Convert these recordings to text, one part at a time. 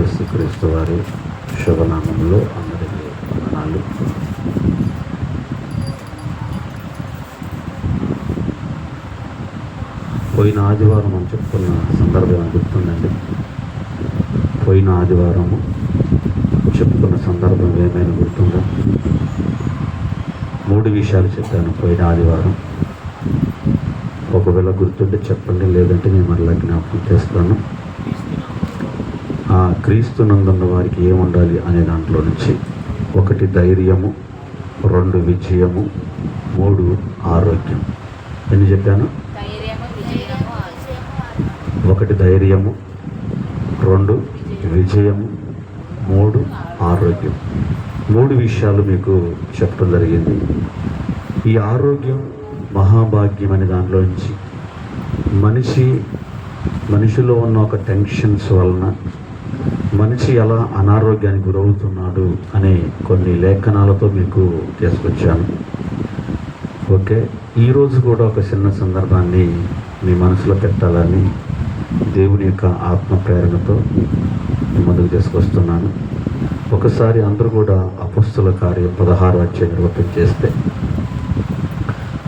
యేసుక్రీస్తు వారి శుభనామంలో అందరికీ వందనాలు. పోయిన ఆదివారం అని చెప్పుకున్న సందర్భం గుర్తుందండి. పోయిన ఆదివారము చెప్పుకున్న సందర్భం ఏమైనా గుర్తుందా? 3 విషయాలు చెప్పాను పోయిన ఆదివారం. ఒకవేళ గుర్తుంటే చెప్పండి, లేదంటే నేను మరలా జ్ఞాపకం చేస్తాను. క్రీస్తునందున్న వారికి ఏముండాలి అనే దాంట్లో నుంచి 1 ధైర్యము, 2 విజయము, 3 ఆరోగ్యం. ఎన్ని చెప్పాను? 1 ధైర్యము, 2 విజయము, 3 ఆరోగ్యం. 3 విషయాలు మీకు చెప్పడం జరిగింది. ఈ ఆరోగ్యం మహాభాగ్యం అనే దాంట్లో నుంచి మనిషిలో ఉన్న ఒక టెన్షన్స్ వలన మనిషి ఎలా అనారోగ్యానికి గురవుతున్నాడు అనే కొన్ని లేఖనాలతో మీకు తీసుకొచ్చాను. ఓకే, ఈరోజు కూడా ఒక చిన్న సందర్భాన్ని మీ మనసులో పెట్టాలని దేవుని యొక్క ఆత్మ ప్రేరణతో ముందుకు తీసుకొస్తున్నాను. ఒకసారి అందరూ కూడా అపోస్తుల కార్యం 16వ అధ్యాయం ఓపెన్ చేస్తే,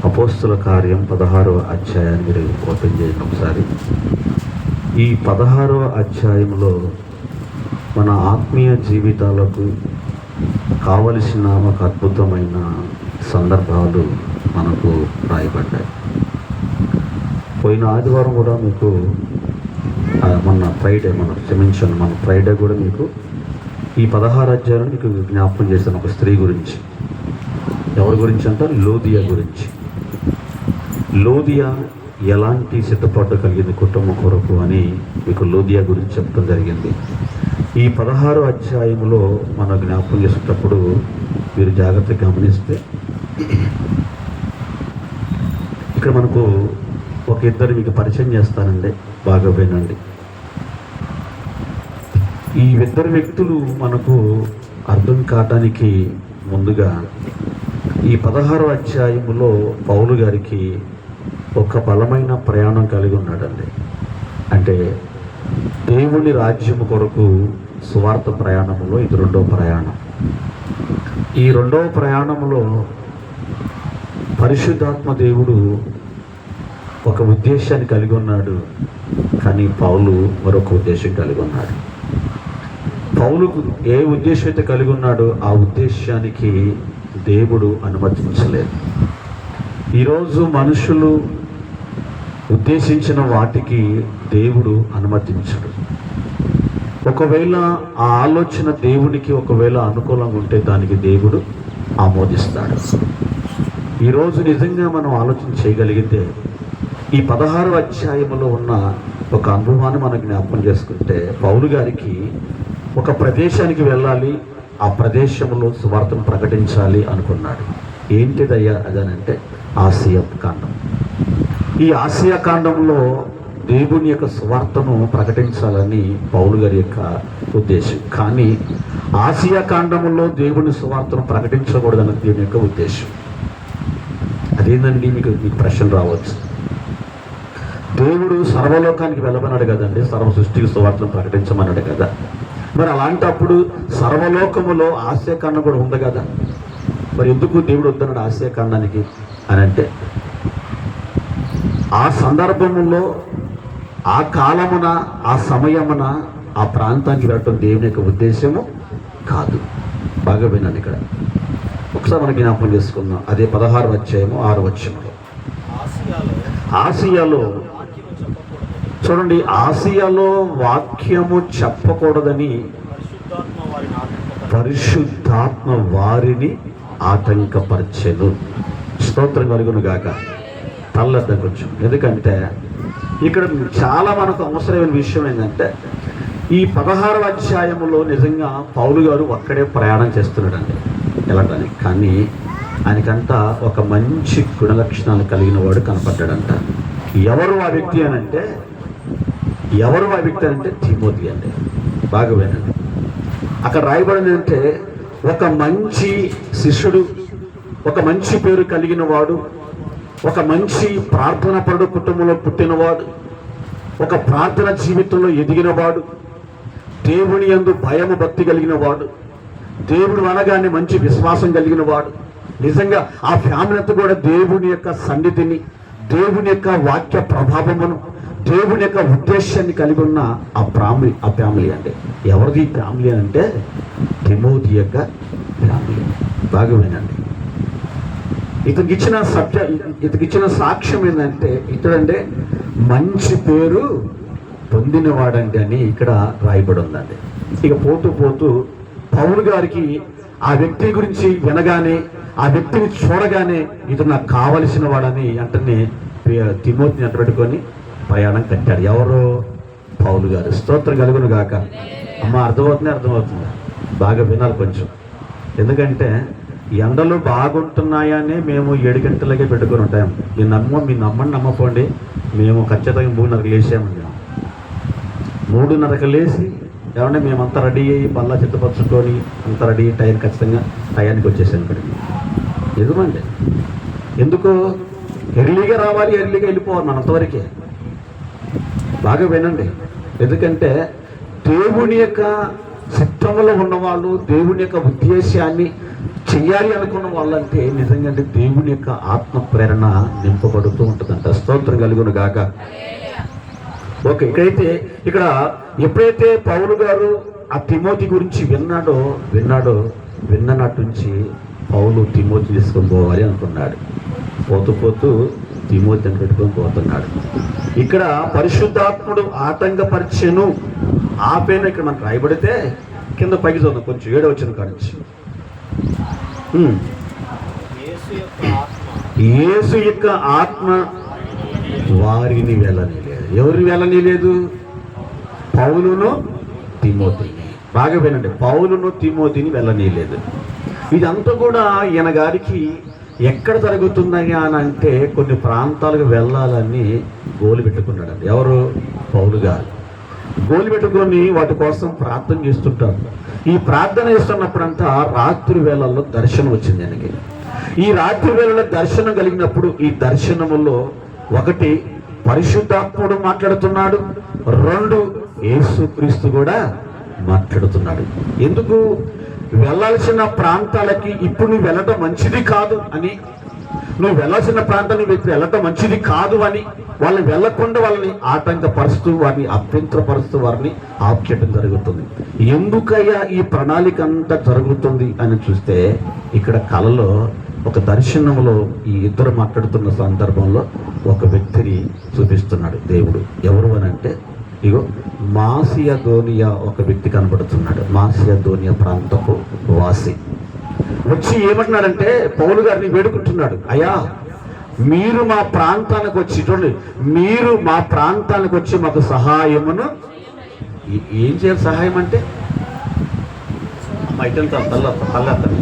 అపోస్తుల కార్యం 16వ అధ్యాయాన్ని మీరు ఓపెన్ చేయండి ఒకసారి. ఈ 16వ అధ్యాయంలో మన ఆత్మీయ జీవితాలకు కావలసిన ఒక అద్భుతమైన సందర్భాలు మనకు రాయబడ్డాయి. పోయిన ఆదివారం కూడా మీకు మన ఫ్రైడే కూడా మీకు ఈ 16 అధ్యాయంలో మీకు జ్ఞాపకం చేశాను ఒక స్త్రీ గురించి. ఎవరి గురించి అంటారు? లోదియా గురించి. లోదియా ఎలాంటి సిద్ధపాటు కలిగింది కుటుంబం కొరకు అని మీకు లోదియా గురించి చెప్పడం జరిగింది. ఈ 16వ అధ్యాయంలో మనం జ్ఞాపకం చేసేటప్పుడు మీరు జాగ్రత్తగా గమనిస్తే ఇక్కడ మనకు ఒక ఇద్దరు మీకు పరిచయం చేస్తానండి, బాగా వినండి. ఈ 2 వ్యక్తులు మనకు అర్థం కావటానికి ముందుగా ఈ 16వ అధ్యాయంలో పౌలు గారికి ఒక బలమైన ప్రయాణం కలిగి ఉన్నాడండి. అంటే దేవుని రాజ్యము కొరకు సువార్త ప్రయాణంలో ఇది 2వ ప్రయాణం. ఈ 2వ ప్రయాణంలో పరిశుద్ధాత్మ దేవుడు ఒక ఉద్దేశాన్ని కలిగి ఉన్నాడు, కానీ పౌలు మరొక ఉద్దేశం కలిగి ఉన్నాడు. పౌలుకు ఏ ఉద్దేశం అయితే కలిగి ఉన్నాడో ఆ ఉద్దేశానికి దేవుడు అనుమతించలేదు. ఈరోజు మనుషులు ఉద్దేశించిన వాటికి దేవుడు అనుమతించడు. ఒకవేళ ఆ ఆలోచన దేవునికి ఒకవేళ అనుకూలంగా ఉంటే దానికి దేవుడు ఆమోదిస్తాడు. ఈరోజు నిజంగా మనం ఆలోచన చేయగలిగితే ఈ 16వ అధ్యాయంలో ఉన్న ఒక అనుభవాన్ని మనం జ్ఞాపకం చేసుకుంటే, పౌలు గారికి ఒక ప్రదేశానికి వెళ్ళాలి, ఆ ప్రదేశంలో సువార్తను ప్రకటించాలి అనుకున్నాడు. ఏంటిదయ్యా అదనంటే ఆసియా ఖండం. ఈ ఆసియా ఖండంలో దేవుని యొక్క సువార్తను ప్రకటించాలని పౌలు గారి యొక్క ఉద్దేశం. కానీ ఆసియా ఖండంలో దేవుని సువార్తను ప్రకటించకూడదని దేవుని యొక్క ఉద్దేశం. అదేందండి మీకు ప్రశ్న రావచ్చు. దేవుడు సర్వలోకానికి వెళ్ళమన్నాడు కదండి, సర్వ సృష్టికి సువార్తను ప్రకటించమన్నాడు కదా. మరి అలాంటప్పుడు సర్వలోకములో ఆసియా ఖండం కూడా ఉంది కదా, మరి ఎందుకు దేవుడు వద్దన్నాడు ఆసియా ఖండానికి అని అంటే, ఆ సందర్భంలో ఆ కాలమున ఆ సమయమున ఆ ప్రాంతానికి వెళ్ళటం దేవుని యొక్క ఉద్దేశము కాదు. బాగా వినండి. ఇక్కడ ఒకసారి మనకి జ్ఞాపకం చేసుకుందాం. అదే 16వ అధ్యాయము 6వ వచనంలో ఆసియాలో చూడండి, ఆసియాలో వాక్యము చెప్పకూడదని పరిశుద్ధాత్మ వారిని ఆటంకపరచెను. స్తోత్రం కలుగును గాక. తల్లద్ద కొంచెం. ఎందుకంటే ఇక్కడ చాలా మనకు అవసరమైన విషయం ఏంటంటే, ఈ 16వ అధ్యాయంలో నిజంగా పౌలు గారు ఒక్కడే ప్రయాణం చేస్తున్నాడండి వెళ్ళడానికి. కానీ ఆయనకంతా ఒక మంచి గుణలక్షణాలు కలిగిన వాడు కనపడ్డాడంట. ఎవరు ఆ వ్యక్తి అంటే తిమోతి అండి. బాగా వినండి. అక్కడ రాయబడింది అంటే ఒక మంచి శిష్యుడు, ఒక మంచి పేరు కలిగిన వాడు, ఒక మంచి ప్రార్థన పరుడు కుటుంబంలో పుట్టినవాడు, ఒక ప్రార్థన జీవితంలో ఎదిగినవాడు, దేవుని యందు భయము భక్తి కలిగిన వాడు, దేవుడు అనగానే మంచి విశ్వాసం కలిగిన వాడు, నిజంగా ఆ ఫ్యామిలీ అంతా కూడా దేవుని యొక్క సన్నిధిని, దేవుని యొక్క వాక్య ప్రభావమును, దేవుని యొక్క ఉద్దేశాన్ని కలిగి ఉన్న ఆ ఫ్యామిలీ అంటే ఎవరిది ఫ్యామిలీ అంటే తిమోతి యొక్క ఫ్యామిలీ. బాగా వినండి. ఇతనికిచ్చిన సాక్ష్యం ఏంటంటే ఇతడంటే మంచి పేరు పొందినవాడండి అని ఇక్కడ రాయబడి ఉందండి. ఇక పోతూ పోతూ పౌలు గారికి ఆ వ్యక్తి గురించి వినగానే, ఆ వ్యక్తిని చూడగానే ఇతను నాకు కావలసిన వాడని అంటనే తిమోతిని అంటబెట్టుకొని ప్రయాణం కట్టాడు. ఎవరు? పౌలు గారు. స్తోత్రం కలుగును గాక. అమ్మ అర్థమవుతుంది. బాగా వినాలి కొంచెం. ఎందుకంటే ఎండలు బాగుంటున్నాయని మేము 7 గంటలకే పెట్టుకొని ఉంటాం. మీ నమ్మపోండి, మేము ఖచ్చితంగా 3:30కి లేసాము. 3:30కి లేచి ఏమంటే మేమంతా రెడీ అయ్యి బల్లా చిత్తపరచుకొని అంతా రెడీ అయ్యి ఖచ్చితంగా టయానికి వచ్చేసాను ఇక్కడికి. నిజమండి. ఎందుకు? ఎర్లీగా రావాలి, ఎర్లీగా వెళ్ళిపోవాలి మన అంతవరకే. బాగా వినండి. ఎందుకంటే దేవుని యొక్క చిత్తంలో ఉన్నవాళ్ళు, దేవుని యొక్క ఉద్దేశాన్ని చెయ్యాలి అనుకున్న వాళ్ళంటే నిజంగా అంటే దేవుని యొక్క ఆత్మ ప్రేరణ నింపబడుతూ ఉంటుందంట. స్తోత్రం కలుగును గాక. ఓకే, ఇక్కడైతే ఇక్కడ ఎప్పుడైతే పౌలు గారు ఆ తిమోతి గురించి విన్ననాటి నుంచి పౌలు తిమోతి తీసుకొని పోవాలి అనుకున్నాడు. పోతూ తిమోతిని పెట్టుకొని పోతున్నాడు. ఇక్కడ పరిశుద్ధాత్ముడు ఆటంకపరిచెను ఆపేను ఇక్కడ మనకు రాయబడితే కింద పైకి చూద్దాం కొంచెం 7వ వచనం కానించి. యేసు యొక్క ఆత్మ వారిని వెళ్ళనీయలేదు. ఎవరిని వెళ్ళనీయలేదు? పౌలును తిమోతిని. బాగా వినండి, పౌలును తిమోతిని వెళ్ళనీయలేదు. ఇదంతా కూడా ఈయన గారికి ఎక్కడ జరుగుతున్నాయి అని అంటే కొన్ని ప్రాంతాలకు వెళ్ళాలని గోలు పెట్టుకున్నాడండి. ఎవరు? పౌలు గారు గోలు పెట్టుకొని వాటి కోసం ప్రార్థన చేస్తుంటారు. ఈ ప్రార్థన చేస్తున్నప్పుడంతా రాత్రి వేళల్లో దర్శనం వచ్చింది ఆయనకి. ఈ రాత్రి వేళలో దర్శనం కలిగినప్పుడు ఈ దర్శనములో 1 పరిశుద్ధాత్ముడు మాట్లాడుతున్నాడు, 2 యేసుక్రీస్తు కూడా మాట్లాడుతున్నాడు. ఎందుకు? వెళ్ళాల్సిన ప్రాంతాలకి ఇప్పుడు నువ్వు వెళ్ళటం మంచిది కాదు అని, నువ్వు వెళ్ళాల్సిన ప్రాంతాన్ని వెళ్ళటం మంచిది కాదు అని వాళ్ళని వెళ్ళకుండా వాళ్ళని ఆటంకపరుస్తూ, వారిని అభ్యంతరపరుస్తూ, వారిని ఆప్చేయడం జరుగుతుంది. ఎందుకయ్యా ఈ ప్రణాళిక అంతా జరుగుతుంది అని చూస్తే ఇక్కడ కలలో ఒక దర్శనంలో ఈ ఇద్దరు మాట్లాడుతున్న సందర్భంలో ఒక వ్యక్తిని చూపిస్తున్నాడు దేవుడు. ఎవరు అని అంటే ఇగో మాసియదోనియా ఒక వ్యక్తి కనబడుతున్నాడు. మాసియదోనియా ప్రాంతపు వాసి వచ్చి ఏమంటున్నాడంటే పౌలు గారిని వేడుకుంటున్నాడు, అయ్యా మీరు మా ప్రాంతానికి వచ్చి చూడండి, మీరు మా ప్రాంతానికి వచ్చి మాకు సహాయమును ఏం చేయాలి? సహాయం అంటే తల్లెత్తండి.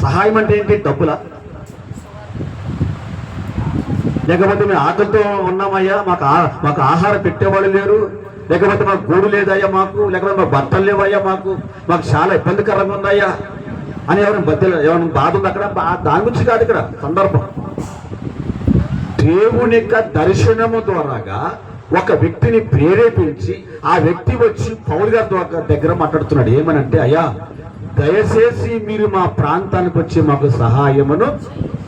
సహాయం అంటే ఏంటి? డబ్బులా? లేకపోతే మేము ఆకలితో ఉన్నామయ్యా, మాకు ఆహారం పెట్టేవాళ్ళు లేరు, లేకపోతే మాకు గూడు లేదయ్యా మాకు, లేకపోతే మాకు బట్టలు లేవయ్యా మాకు చాలా ఇబ్బందికరంగా ఉందయ్యా అని ఎవరైనా బాధ ఉంది అక్కడ. దాని గురించి కాదు ఇక్కడ సందర్భం. దేవుని యొక్క దర్శనము ద్వారాగా ఒక వ్యక్తిని ప్రేరేపించి ఆ వ్యక్తి వచ్చి పౌలు గారి దగ్గర మాట్లాడుతున్నాడు. ఏమనంటే, అయ్యా దయచేసి మీరు మా ప్రాంతానికి వచ్చి మాకు సహాయమును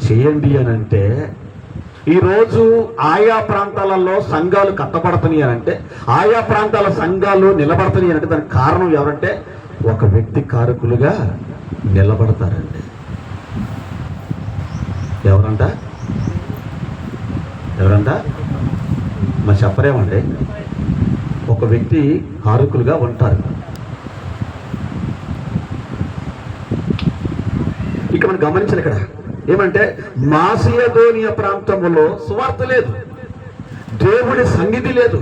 చేయండి అని అంటే, ఈరోజు ఆయా ప్రాంతాలలో సంఘాలు కట్టబడుతున్నాయి అని అంటే, ఆయా ప్రాంతాల సంఘాలు నిలబడుతున్నాయి అంటే దానికి కారణం ఎవరంటే ఒక వ్యక్తి కారకులుగా నిలబడతారండి. ఎవరంట మరి చెప్పరేమండి? ఒక వ్యక్తి కారకులుగా ఉంటారు. ఇక మనం గమనించాలి ఇక్కడ ఏమంటే మాసియదోనియా ప్రాంతంలో సువార్త లేదు, దేవుడి సన్నిధి లేదు,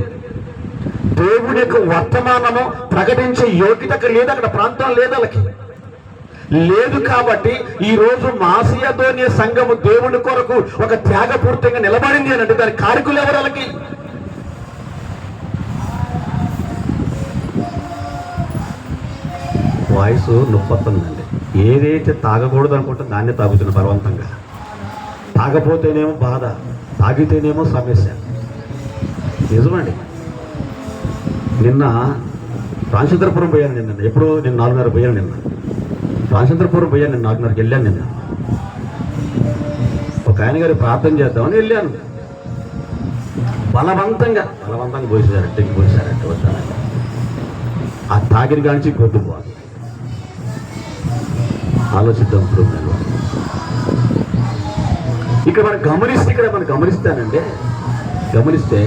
దేవుడి యొక్క వర్తమానము ప్రకటించే యోగ్యత లేదు. అక్కడ ప్రాంతం లేదు, వాళ్ళకి లేదు. కాబట్టి ఈ రోజు మాసియదోనియా సంఘము దేవుని కొరకు ఒక త్యాగపూర్తంగా నిలబడింది అని అంటే దాని కారకులు ఎవరు? వాళ్ళకి వాయిస్ నొప్పొస్తుందండి. ఏదైతే తాగకూడదు అనుకుంటే దాన్నే తాగుతున్న బలవంతంగా. తాగపోతేనేమో బాధ, తాగితేనేమో సమస్య. నిజమండి. నిన్న రామచంద్రపురం పోయాను నిన్న. ఎప్పుడు నేను 4:30 పోయాను నిన్న. రామచంద్రపురం పోయాను నేను 4:30కి వెళ్ళాను నిన్న. ఒక ఆయన గారు ప్రార్థన చేద్దామని వెళ్ళాను. బలవంతంగా పోసారంటే వచ్చాను. ఆ తాగిరి కాంచి గొడ్డు పోవాలి. ఆలోచిద్దాం ఇప్పుడు. ఇక్కడ మనం గమనిస్తే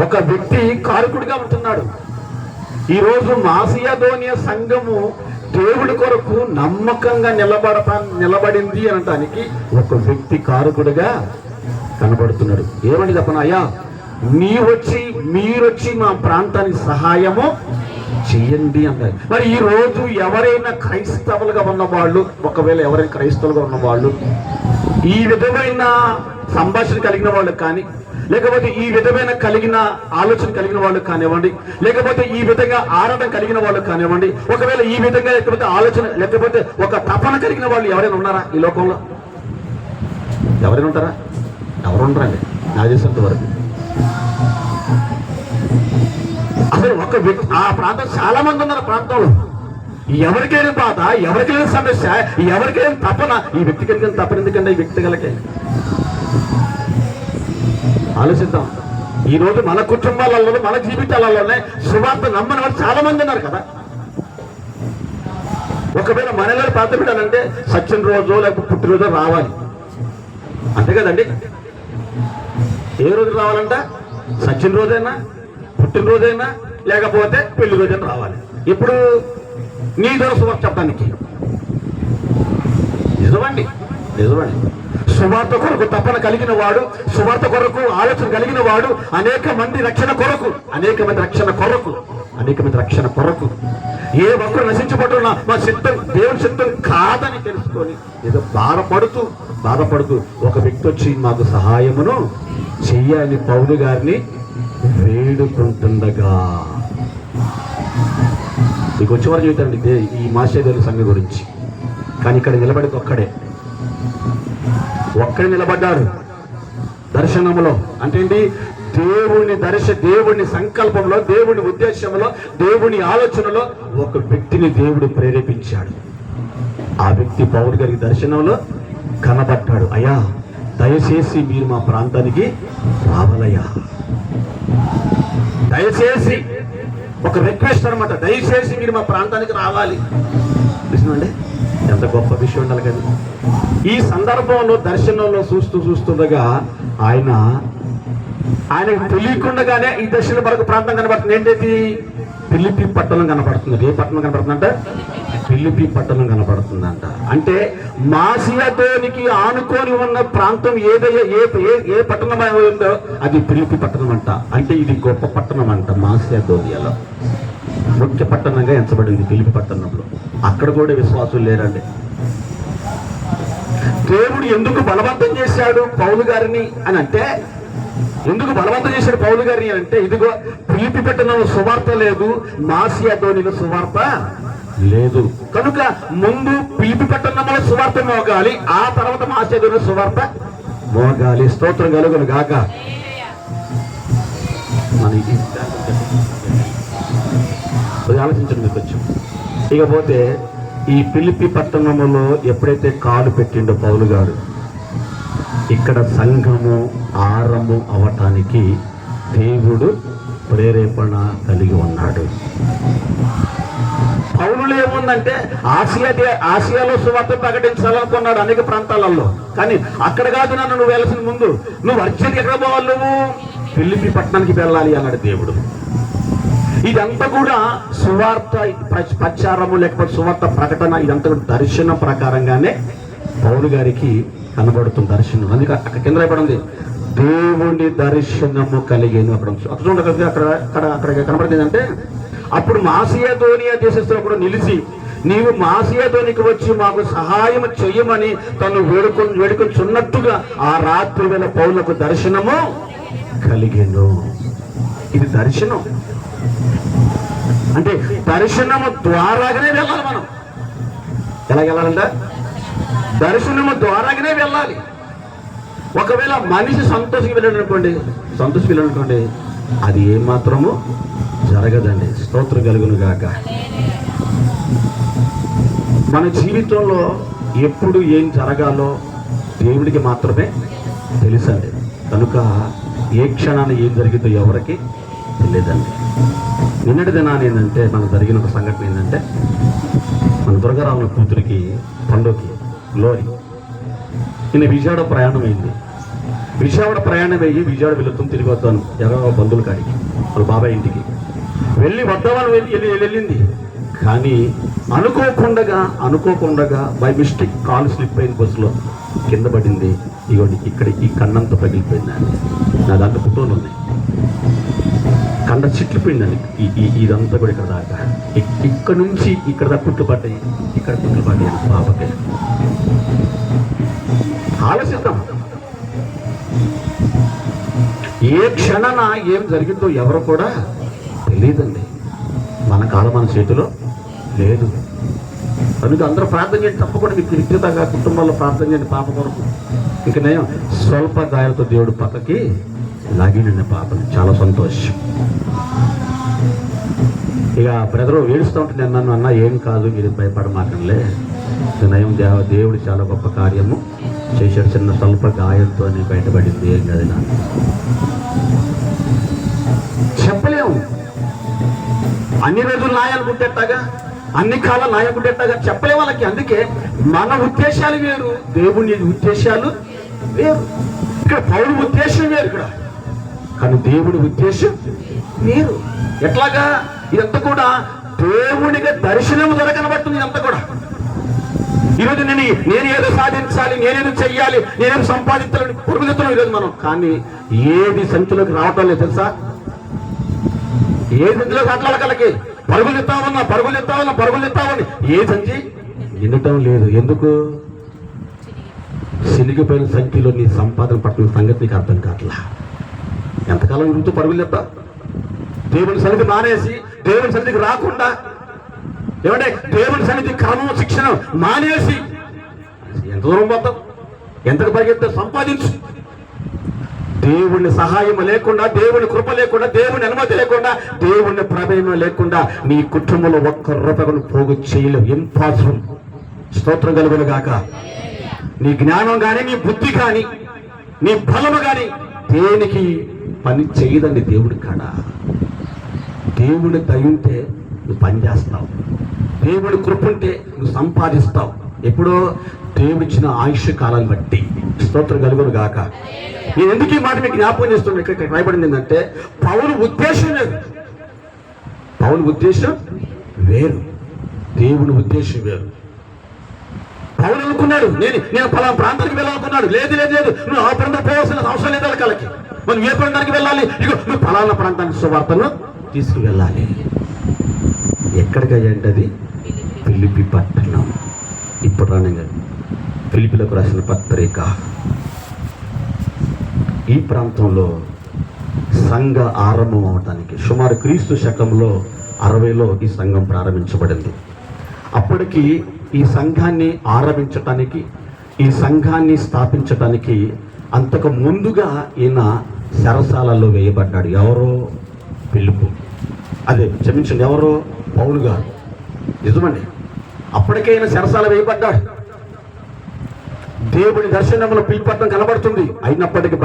ఒక వ్యక్తి కారకుడిగా ఉంటున్నాడు. ఈరోజు మాసియదోనియ సంఘము దేవుడి కొరకు నమ్మకంగా నిలబడింది అనటానికి ఒక వ్యక్తి కారకుడిగా కనబడుతున్నాడు. ఏమని చెప్పను, అయ్యా మీరొచ్చి మా ప్రాంతానికి సహాయము చెయ్యండి అన్నారు. మరి ఈ రోజు ఎవరైనా క్రైస్తవులుగా ఉన్నవాళ్ళు, ఒకవేళ ఎవరైనా క్రైస్తవులుగా ఉన్నవాళ్ళు ఈ విధమైన సంభాషణ కలిగిన వాళ్ళు కానీ, లేకపోతే ఈ విధమైన ఆలోచన కలిగిన వాళ్ళు కానివ్వండి, లేకపోతే ఈ విధంగా ఆరాధన కలిగిన వాళ్ళు కానివ్వండి, ఒకవేళ ఈ విధంగా లేకపోతే ఆలోచన లేకపోతే ఒక తపన కలిగిన వాళ్ళు ఎవరైనా ఉన్నారా ఈ లోకంలో? ఎవరైనా ఉంటారా? ఎవరు ఉండరండి నాకు తెలిసినంత వరకు. అసలు ఒక వ్యక్తి ఆ ప్రాంతం చాలా మంది ఉన్నారు. ప్రాంతంలో ఎవరికైనా బాధ, ఎవరికైనా సమస్య, ఎవరికైనా తపన, ఈ వ్యక్తి కలిగిన తపన ఎందుకంటే ఈ వ్యక్తి గలకే. ఆలోచిద్దాం. ఈరోజు మన కుటుంబాలలో, మన జీవితాలలోనే సువార్త నమ్మని వాళ్ళు చాలా మంది ఉన్నారు కదా. ఒకవేళ మనలో ప్రార్థన పెట్టాలంటే సత్యం రోజు లేకపోతే పుట్టినరోజు రావాలి, అంతే కదండి. ఏ రోజు రావాలంట? సత్యం రోజైనా, పుట్టినరోజైనా, లేకపోతే పెళ్లి రోజైనా రావాలి. ఇప్పుడు నీ ద్వారా సువార్త చెప్పడానికి నిజమండి. సువార్త కొరకు తపన కలిగిన వాడు, సువార్త కొరకు ఆలోచన కలిగిన వాడు అనేక మంది రక్షణ కొరకు ఏ ఒక్కరు నశించబడుతున్నా మా సిద్ధం దేవుని సిద్ధం కాదని తెలుసుకొని ఏదో బాధపడుతూ ఒక వ్యక్తి వచ్చి మాకు సహాయమును చెయ్యాలని పౌలు గారిని వేడుకుంటుండగా, మీకు వచ్చేవారు చెబుతారండి ఈ మాసేదేవుల సంఘం గురించి. కానీ ఇక్కడ నిలబడితే ఒక్కడే నిలబడ్డాడు దర్శనములో. అంటే ఏంటి? దేవుని సంకల్పంలో, దేవుని ఉద్దేశంలో, దేవుని ఆలోచనలో ఒక వ్యక్తిని దేవుడు ప్రేరేపించాడు. ఆ వ్యక్తి పౌలు గారికి దర్శనంలో కనబడ్డాడు. అయ్యా దయచేసి మీరు మా ప్రాంతానికి రావాలయ్యా, దయచేసి ఒక రిక్వెస్ట్ అనమాట, దయచేసి మీరు మా ప్రాంతానికి రావాలి. చూసినండి ఎంత గొప్ప విషయం ఉండాలి కదా. ఈ సందర్భంలో దర్శనంలో చూస్తుండగా ఆయనకు తెలియకుండానే ఈ దర్శనం వరకు ప్రాంతం కనబడుతుంది. ఏంటది? ఫిలిప్పీ పట్టణం కనబడుతుంది. ఏ పట్టణం కనబడుతుందంట? ఫిలిప్పీ పట్టణం కనబడుతుందంట. అంటే మాసియదోనికి ఆనుకొని ఉన్న ప్రాంతం ఏ పట్టణం ఉందో అది ఫిలిప్పీ పట్టణం అంట. అంటే ఇది గొప్ప పట్టణం అంట. మాసియదోనియాలో ముఖ్య పట్టణంగా ఎంచబడింది ఫిలిప్పీ పట్టణంలో. అక్కడ కూడా విశ్వాసులు లేరండి. దేవుడు ఎందుకు బలవంతం చేశాడు పౌలు గారిని అని అంటే, ఇదిగో ఫిలిప్పీ పట్టణంలో సువార్త లేదు, మాసియదోనిలో సువార్త లేదు కనుక ముందు ఫిలిప్పీ పట్టణంలో సువార్త మోగాలి, ఆ తర్వాత మాసియదోనిలో సువార్త మోగాలి. స్తోత్రం కలుగును గాక. ఆలోచించండి మీకు కొంచెం. ఇకపోతే ఈ ఫిలిప్పీ పట్టణంలో ఎప్పుడైతే కాలు పెట్టిండో పౌలు గారు, ఇక్కడ సంఘము ఆరంభం అవటానికి దేవుడు ప్రేరేపణ కలిగి ఉన్నాడు. పౌలులో ఏముందంటే ఆసియాలో సువార్త ప్రకటించాలనుకున్నాడు అనేక ప్రాంతాలలో. కానీ అక్కడ కాదు, నువ్వు వెళ్ళాల్సిన ముందు నువ్వు అర్జెంట్గా ఎక్కడ పోవాలి? నువ్వు ఫిలిప్పీ పట్టణానికి వెళ్ళాలి అన్నాడు దేవుడు. ఇదంతా కూడా సువార్త ప్రచారము లేకపోతే సువార్త ప్రకటన, ఇదంతా కూడా దర్శనం ప్రకారంగానే పౌలు గారికి కనబడుతుంది దర్శనం. అందుకే అక్కడ కింద రాయబడింది దేవుని దర్శనము కలిగేను. అక్కడ కనబడుతుంది అంటే, అప్పుడు మాసియదోనియా దేశస్తులు కూడా నిలిచి నీవు మాసియదోనికి వచ్చి మాకు సహాయం చెయ్యమని తను వేడుకొంచున్నట్టుగా ఆ రాత్రి వేళ పౌలకు దర్శనము కలిగేను. ఇది దర్శనం అంటే దర్శనము ద్వారాగానే వెళ్ళాలి. మనం ఎలా వెళ్ళాలంట? దర్శనము ద్వారాగానే వెళ్ళాలి. ఒకవేళ మనిషి సంతోషంగా వెళ్ళాడు అనుకోండి, అది ఏమాత్రము జరగదండి. స్తోత్రం కలుగును గాక. మన జీవితంలో ఎప్పుడు ఏం జరగాలో దేవుడికి మాత్రమే తెలుసండి. కనుక ఏ క్షణాన్ని ఏం జరిగిందో ఎవరికి తెలియదండి. నిన్నటి దినాన్ని ఏంటంటే మనకు జరిగిన ఒక సంఘటన ఏంటంటే, మన దుర్గారాముల కూతురికి పండుగకి గ్లోరీ నిన్న విజయవాడ ప్రయాణం అయింది. విజయవాడ ప్రయాణం అయ్యి విజయవాడ వెళుతాం, తిరిగి వద్దాను ఎవరో బంధువుల కాడికి, వాళ్ళ బాబాయ్ ఇంటికి వెళ్ళి వద్దామని వెళ్ళింది. కానీ అనుకోకుండా బై మిస్టేక్ కాలు స్లిప్ అయింది, బస్సులో కింద పడింది. ఇగోండి ఇక్కడ ఈ కన్నంతా పగిలిపోయిందండి. నా దాంట్లో ఫోటోలు ఉన్నాయి. కండ చిట్లిపోయిందండి ఇదంతా కూడా ఇక్కడ దాకా. ఇక్కడ నుంచి ఇక్కడ దాకా కుట్లు పడ్డాయి, ఇక్కడ కుట్లు పడ్డాయి పాపకి. ఆలోచిద్దాం, ఏ క్షణాన ఏం జరిగిందో ఎవరు కూడా తెలియదండి. మన కాలం మన చేతిలో లేదు. కనుక అందరూ ప్రార్థన చేయండి, తప్పకుండా మీకు వ్యక్తిగతంగా కుటుంబాల్లో ప్రార్థన చేయండి పాప కొరకు. ఇక నేను స్వల్ప గాయాలతో దేవుడు పక్కకి లాగినండి పాపని. చాలా సంతోషం. ఇక బ్రదరు ఏడుస్తూ ఉంటే నేను నన్ను అన్నా ఏం కాదు, మీరు భయపడమాకంలే, నయం దేవుడు చాలా గొప్ప కార్యము చేశాడు, చిన్న స్వల్ప గాయంతో బయటపడింది, ఏం కాదు నా చెప్పలేము. అన్ని రోజులు నాయాలనుకుంటేటాగా, అన్ని కాలం నాయకుంటేటాగా చెప్పలేము వాళ్ళకి. అందుకే మన ఉద్దేశాలు వేరు, దేవుని ఉద్దేశాలు వేరు. ఇక్కడ పౌరు ఉద్దేశం వేరు ఇక్కడ, కానీ దేవుడి ఉద్దేశం వేరు. ఎట్లాగా ఇదంతా కూడా దేవుడిగా దర్శనం ద్వారా కనబడుతుంది. ఇదంతా కూడా ఈరోజు నేను ఏదో సాధించాలి, నేనేదో చెయ్యాలి, నేనేదో సంపాదించాలని పొరుగుతున్నాం ఈరోజు మనం. కానీ ఏది సంచిలోకి రావటం లేదు తెలుసా? ఏ సంచిలోకి అట్లకి పరుగులు ఎత్తామని ఏ సంచి నిండటం లేదు. ఎందుకు? సినిగిపోయిన సంఖ్యలో నీ సంపాదన పట్టిన సంగతి నీకు అర్థం కావట్లా. ఎంతకాలం ఇంటూ పరుగులు చెప్తా? దేవుని సన్నిధి మానేసి దేవుని సన్నిధికి రాకుండా, ఏమంటే దేవుని సన్నిధి క్రమం శిక్షణ మానేసి ఎంత దూరం పోతాం? ఎంతకు పరిగెత్తా? సంపాదించు. దేవుని సహాయం లేకుండా, దేవుని కృప లేకుండా, దేవుని అనుమతి లేకుండా, దేవుని ప్రమేయం లేకుండా నీ కుటుంబంలో ఒక్క రూపాయను పోగు చేయలేవు. ఇంపాసిబుల్. స్తోత్రం కలుగును గాక. నీ జ్ఞానం కానీ, నీ బుద్ధి కానీ, నీ బలము కానీ దేనికి పని చేయదండి దేవుడి కాడ. దేవుడి దయ ఉంటే నువ్వు పని చేస్తావు, దేవుడి కృప ఉంటే నువ్వు సంపాదిస్తావు. ఎప్పుడో దేవుడిచ్చిన ఆయుష్ కాలాన్ని బట్టి. స్తోత్రం కలుగును గాక. నేను ఎందుకు ఈ మాట మీకు జ్ఞాపకం చేస్తున్నా? ఇక్కడ రాయబడింది ఏంటంటే, పౌలు ఉద్దేశం వేరు, పౌలు ఉద్దేశం వేరు, దేవుని ఉద్దేశం వేరు. పౌలు అనుకున్నాడు నేను పలానా ప్రాంతానికి వెళ్ళాలనుకున్నాడు. లేదు, నువ్వు ఆ ప్రాంతం పోవాల్సిన అవసరం లేదు వాళ్ళకి. మనం ఏ ప్రాంతానికి వెళ్ళాలి? ఇగో నువ్వు పలానా ప్రాంతానికి సువార్తను తీసుకువెళ్ళాలి. ఎక్కడికి అయ్యంటే అది ఫిలిప్పి పట్టణం. ఇప్పుడు రాని ఫిలిప్పీలకు రాసిన పత్రిక. ఈ ప్రాంతంలో సంఘ ఆరంభం అవటానికి సుమారు క్రీస్తు శకంలో 60లో ఈ సంఘం ప్రారంభించబడింది. అప్పటికి ఈ సంఘాన్ని ఆరంభించటానికి, ఈ సంఘాన్ని స్థాపించటానికి అంతకు ముందుగా ఈయన చెరసాలలో వేయబడ్డాడు. ఎవరో? ఫిలిప్పు. క్షమించండి, ఎవరో? పౌలు గారు. నిజమండి, అప్పటికే ఈయన చెరసాల వేయబడ్డాడు. దేవుని దర్శనంలో పిలిపట్టం కనబడుతుంది. అయినప్పటికీ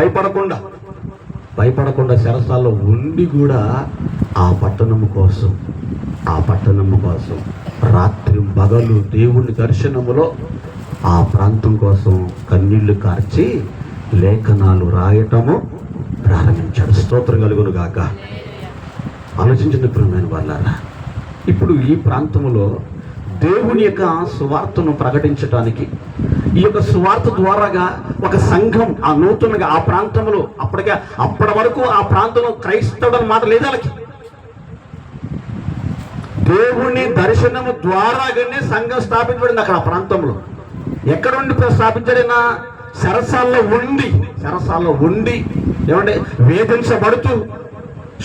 భయపడకుండా చెరసాల్లో ఉండి కూడా ఆ పట్టణము కోసం రాత్రి పగలు దేవుని దర్శనములో ఆ ప్రాంతం కోసం కన్నీళ్లు కార్చి లేఖనాలు రాయటము ప్రారంభించాడు. స్తోత్రం కలుగును గాక. ఆలోచించిన ప్రియమైన వాళ్ళారా, ఇప్పుడు ఈ ప్రాంతంలో దేవుని యొక్క సువార్తను ప్రకటించడానికి, ఈ యొక్క సువార్త ద్వారాగా ఒక సంఘం ఆ నూతనంగా ఆ ప్రాంతంలో అప్పటి వరకు ఆ ప్రాంతంలో క్రైస్తవుడు మాట లేదు వాళ్ళకి. దేవుని దర్శనము ద్వారాగానే సంఘం స్థాపించబడింది అక్కడ ఆ ప్రాంతంలో. ఎక్కడ ఉండి స్థాపించడైనా? చెరసాల్లో ఉండి ఏమంటే వేధించబడుతూ,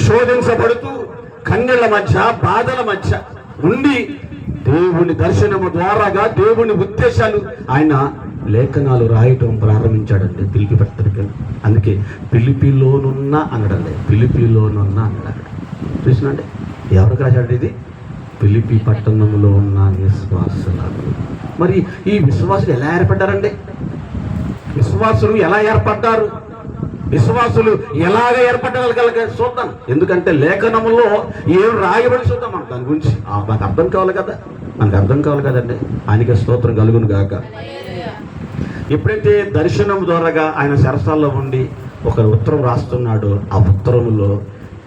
శోధించబడుతూ, కన్నీళ్ల మధ్య, బాధల మధ్య ఉండి దేవుని దర్శనము ద్వారాగా దేవుని ఉద్దేశాలు ఆయన లేఖనాలు రాయటం ప్రారంభించాడండి ఫిలిప్పీ పత్రిక. అందుకే ఫిలిప్పీలోనున్న అనడండి, ఫిలిప్పీలోనున్న అన్నాడు. చూసినండి, ఎవరికి రాశాడు ఇది? ఫిలిప్పీ పట్టణంలో ఉన్న విశ్వాసులకు. మరి ఈ విశ్వాసులు ఎలా ఏర్పడ్డారండి? విశ్వాసులు ఎలా ఏర్పడ్డారు? విశ్వాసులు ఎలాగ ఏర్పడగలగ చూద్దాం. ఎందుకంటే లేఖనములో ఏం రాయబడి చూద్దాం మనం దాని గురించి. మనకు అర్థం కావాలి కదా, మనకు అర్థం కావాలి కదండి. ఆయనకి స్తోత్రం కలుగును గాక. ఎప్పుడైతే దర్శనం ద్వారాగా ఆయన సరసాల్లో ఉండి ఒక ఉత్తరం రాస్తున్నాడో, ఆ ఉత్తరంలో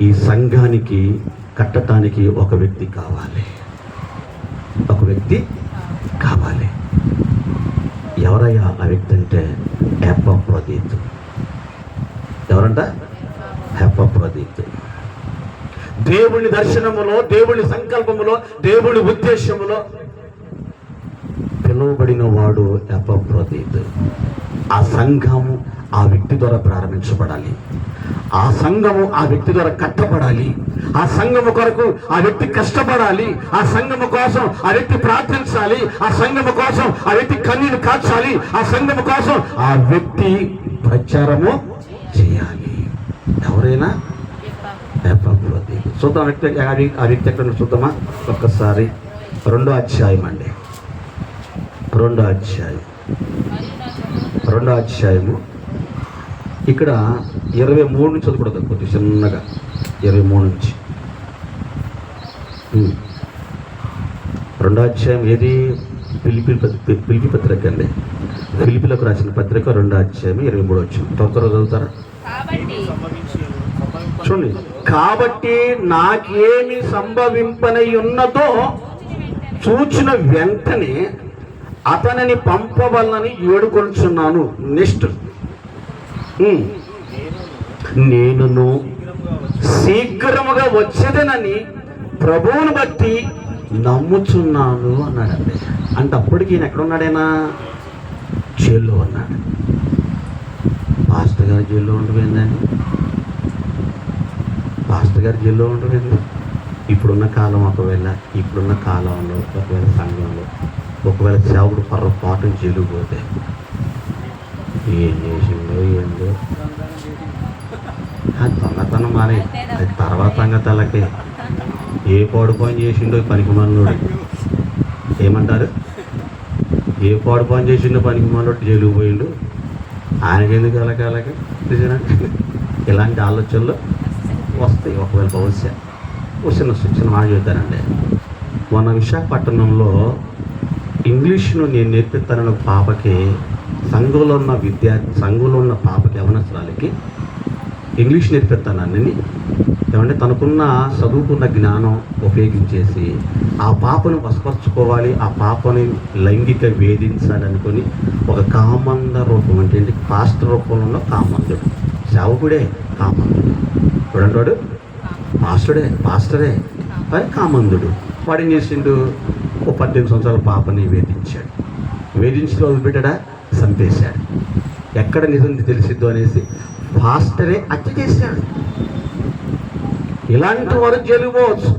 ఈ సంఘానికి కట్టడానికి ఒక వ్యక్తి కావాలి, ఒక వ్యక్తి కావాలి. ఎవరయ్యా ఆ వ్యక్తి అంటే ఎపఫ్రోదితు. ఎవరంట? ఎపఫ్రోదితు. దేవుని దర్శనములో, దేవుని సంకల్పములో, దేవుని ఉద్దేశములో పిలువబడిన వాడు ఎపఫ్రోదితు. ఆ సంఘము ఆ వ్యక్తి ద్వారా ప్రారంభించబడాలి. ఆ సంఘము ఆ వ్యక్తి ద్వారా కట్టబడాలి. ఆ సంఘము కొరకు ఆ వ్యక్తి కష్టపడాలి. ఆ సంఘము కోసం ఆ వ్యక్తి ప్రార్థించాలి. ఆ సంఘము కోసం ఆ వ్యక్తి కన్నీరు కాచాలి. ఆ సంఘము కోసం ఆ వ్యక్తి ప్రచారము చేయాలి. ఎవరైనా చూద్దాం. ఆ వ్యక్తి ఎక్కడ చూద్దామా ఒక్కసారి. 2వ అధ్యాయం అండి, 2వ అధ్యాయము ఇక్కడ 23 నుంచి చదువుకూడదు, కొద్దిగా చిన్నగా 23 నుంచి. 2వ అధ్యాయం ఏది? ఫిలిప్పీ పత్రిక అండి. ఫిలిప్పీలకు రాసిన పత్రిక 2వ అధ్యాయం 23 వచ్చింది. త్వరగా చదువుతారా? చూడండి. కాబట్టి నాకేమి సంభవింపనై ఉన్నదో చూచిన వెంటనే అతనిని పంపవలనని వేడుకొనుచున్నాను. నెక్స్ట్, నేనును శీఘ్రముగా వచ్చేదనని ప్రభువుని బట్టి నమ్ముచున్నాను అన్నాడండి. అంటే అప్పటికి ఈయన ఎక్కడ ఉన్నాడైనా? జైల్లో ఉన్నాడు. పాస్టర్ గారు జైల్లో ఉండిపోయిందండి. పాస్టర్ గారు జైల్లో ఉండిపోయింది. ఇప్పుడున్న కాలం ఇప్పుడున్న కాలంలో ఒకవేళ సంఘంలో ఒకవేళ సేవకుడు పొరపాటును జైలుకు పోతే ఏం చేసిండో ఏందో, అది దొంగతనం మానే, అది తర్వాత సంగతలకి ఏ పాడు చేసిండో పనికి మనోడు. ఏమంటారు? ఏ పాడు చేసిండో పనికి మనోడు జైలుకు పోయిండు. ఆయనకెందుకు అలాగే ఇలాంటి ఆలోచనలు వస్తాయి. ఒకవేళ భవిష్యత్ చిన్న మాట చెప్తానండి. మొన్న విశాఖపట్నంలో ఇంగ్లీష్ను నేను నేర్పిస్తానన్న పాపకి, సంఘంలో ఉన్న పాపకి, యవనస్తురాలకి ఇంగ్లీష్ నేర్పిస్తాను అన్నీ. ఏమంటే తనకున్న చదువుకున్న జ్ఞానం ఉపయోగించేసి ఆ పాపను వశపరచుకోవాలి, ఆ పాపని లైంగిక వేధించాలి అనుకొని ఒక కామంద రూపం, అంటే ఏంటి? పాస్టర్ రూపంలో ఉన్న కామందుడు, సేవకుడే కామందుడు. చూడండి, పాస్టరే అది కామందుడు. వాడు ఏం చేసిండు? 18 సంవత్సరాల పాపని వేధించి వదిలిపెట్టాడా? చంపేశాడు. ఎక్కడ నిజం తెలిసిద్దు అనేసి పాస్టరే హత్య చేశాడు. ఇలాంటి వారు జైలు పోవచ్చు.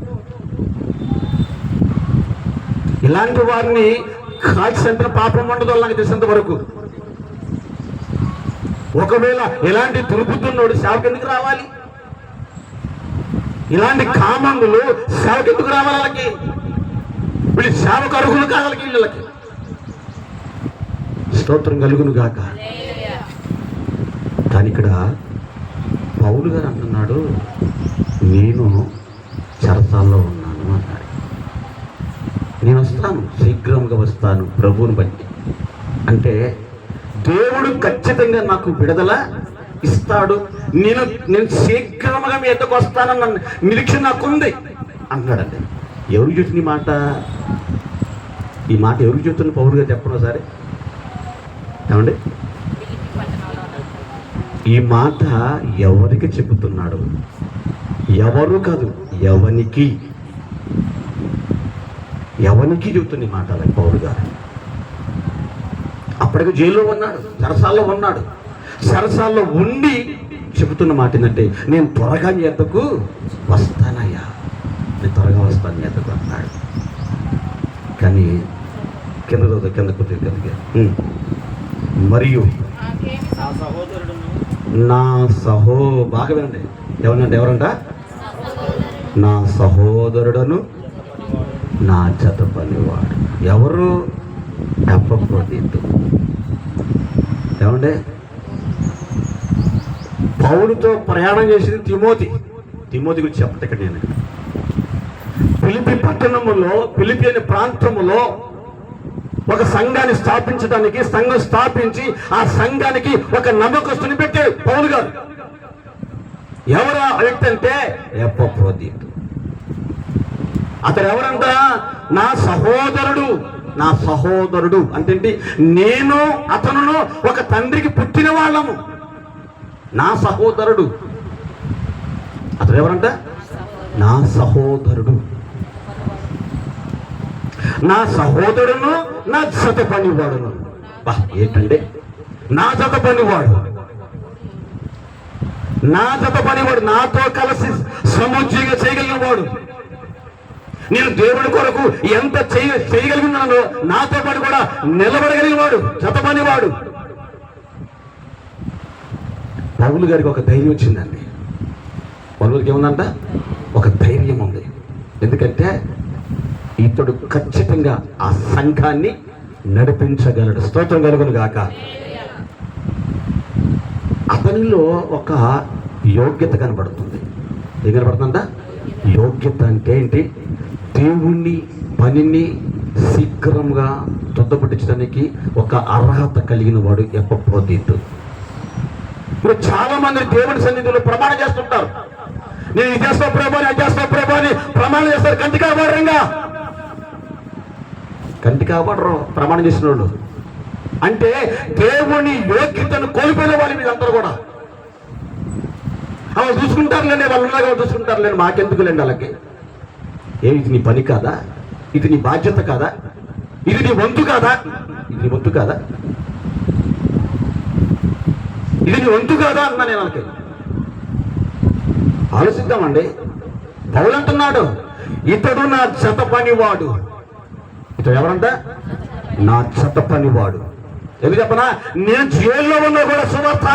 ఇలాంటి వారిని కాల్చేంత పాపం ఉండదు నాకు తెలిసినంత వరకు. ఒకవేళ ఇలాంటి దుర్బుద్ధున్నోడు సేవకు ఎందుకు రావాలి? ఇలాంటి కామందులు సేవకు ఎందుకు రావాలి? వాళ్ళకి వీళ్ళు సేవకు అర్హులు కావాలి. వీళ్ళకి స్తోత్రం కలుగును గాక. కానీ ఇక్కడ పౌలు గారు అంటున్నాడు, నేను చెరసాల్లో ఉన్నాను అన్నాడు. నేను వస్తాను, శీఘ్రంగా వస్తాను ప్రభువుని బట్టి. అంటే దేవుడు ఖచ్చితంగా నాకు విడుదల ఇస్తాడు, నేను శీఘ్రంగా మీ ఎద్దకు వస్తానన్న నిరీక్షణ నాకుంది అంటున్నాడండి. ఎవరికి చెప్తుంది ఈ మాట ఎవరికి చెప్తున్న పౌలు గారు చెప్పండి ఒకసారి. ఏమండి, ఈ మాట ఎవరికి చెబుతున్నాడు? ఎవరు కాదు, ఎవనికి చెబుతుంది ఈ మాట పౌలు గారు. అప్పటికి జైల్లో ఉన్నాడు, చెరసాల్లో ఉన్నాడు. చెరసాల్లో ఉండి చెబుతున్న మాట ఏంటంటే, నేను త్వరగా నీ ఎద్దకు వస్తానయ్యా, నేను త్వరగా వస్తాను నీ ఎద్దకు అన్నాడు. కానీ కింద కొద్దిగా మరియు నా బాగా వినండి, ఎవరంట నా సహోదరుడను నా జత పనివాడు. ఎవరు? ఎపఫ్రోదితు. ఏమండే, పౌలుతో ప్రయాణం చేసింది తిమోతి గురించి చెప్పట ఇక్కడ నేను. ఫిలిప్పి పట్టణములో, ఫిలిప్పి అనే ప్రాంతములో ఒక సంఘాన్ని స్థాపించడానికి, సంఘం స్థాపించి ఆ సంఘానికి ఒక నమ్మకస్తుని పెట్టాడు పౌలు గారు. ఎవరు ఆ వ్యక్తి అంటే ఎపఫ్రోదితు. అతడు ఎవరంట? నా సహోదరుడు అంటే ఏంటి? నేను అతను ఒక తండ్రికి పుట్టిన వాళ్ళము. నా సహోదరుడు. అతడు ఎవరంట? నా సహోదరుడును, నా జత పనివాడును. ఏంటంటే నా జత పనివాడు, నాతో కలిసి సముజ్యంగా చేయగలిగిన వాడు. నేను దేవుడి కొరకు ఎంత చేయగలిగినానో నాతో పాటు కూడా నిలబడగలిగిన వాడు, జత పనివాడు. పౌలు గారికి ఒక ధైర్యం వచ్చిందండి. పౌలు గారికి ఏముందంట? ఒక ధైర్యం ఉంది. ఎందుకంటే ఇతడు ఖచ్చితంగా ఆ సంఘాన్ని నడిపించగలడు. స్తోత్రం కలుగును గాక. అతనిలో ఒక యోగ్యత కనబడుతుంది. ఏం కనబడుతుందంట? యోగ్యత అంటే ఏంటి? దేవుణ్ణి పనిని శీఘ్రంగా తుదపట్టించడానికి ఒక అర్హత కలిగిన వాడు ఎపఫ్రోదితు. ఇప్పుడు చాలా మంది దేవుడి సన్నిధిలో ప్రమాణం చేస్తుంటారు. నేను ఇది చేస్తావు ప్రభు, అది చేస్తావు ప్రభు అని ప్రమాణం చేస్తారు. కంటి కాబడరు ప్రమాణం చేసిన వాళ్ళు. అంటే దేవుని యోగ్యతను కోల్పోయిన వాళ్ళు మీరందరూ కూడా. వాళ్ళు చూసుకుంటారులేండి, వాళ్ళు ఉన్నాగా చూసుకుంటారులేండి, మాకెందుకులేండి వాళ్ళకి. ఇది నీ పని కాదా? ఇది నీ బాధ్యత కాదా? ఇది నీ వంతు కాదా? ఇది నీ వంతు కాదా అన్నా నేను వాళ్ళకి. ఆలోచిద్దామండి. పౌలు అంటున్నాడు, ఇతడు నా జత పనివాడు. ఇతడు ఎవరంట? నా జత పనివాడు. ఎందుకు చెప్పనా? నేను జైల్లో ఉన్నా కూడా సువార్త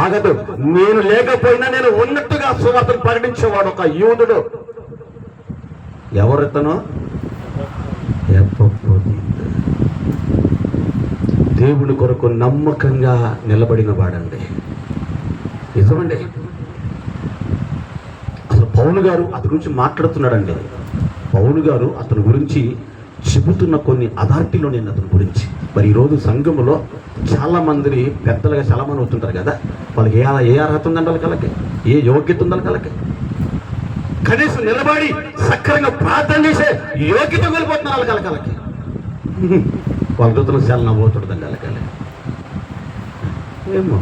ఆగదు. నేను లేకపోయినా నేను ఉన్నట్టుగా సువార్తను ప్రకటించేవాడు ఒక యూదుడు. ఎవరితను? దేవుని కొరకు నమ్మకంగా నిలబడిన వాడండి. నిజమండి. అసలు పౌలు గారు అతని గురించి మాట్లాడుతున్నాడండి. పౌలు గారు అతని గురించి చెబుతున్న కొన్ని అథారిటీలో నేను అతని గురించి. మరి ఈరోజు సంఘములో చాలా మంది పెద్దలుగా చాలా మంది అవుతుంటారు కదా. వాళ్ళకి ఏ అర్హత ఉందండి వాళ్ళకి, ఏ యోగ్యత ఉండాలి వాళ్ళకి. కనీసం నిలబడి సక్రంగా ప్రార్థన చేసే యోగ్యత కోల్పోతున్నారు వాళ్ళకి. వాళ్ళ దూతలు చాలా నవ్వుతుంటుందండి వాళ్ళకి. ఏమో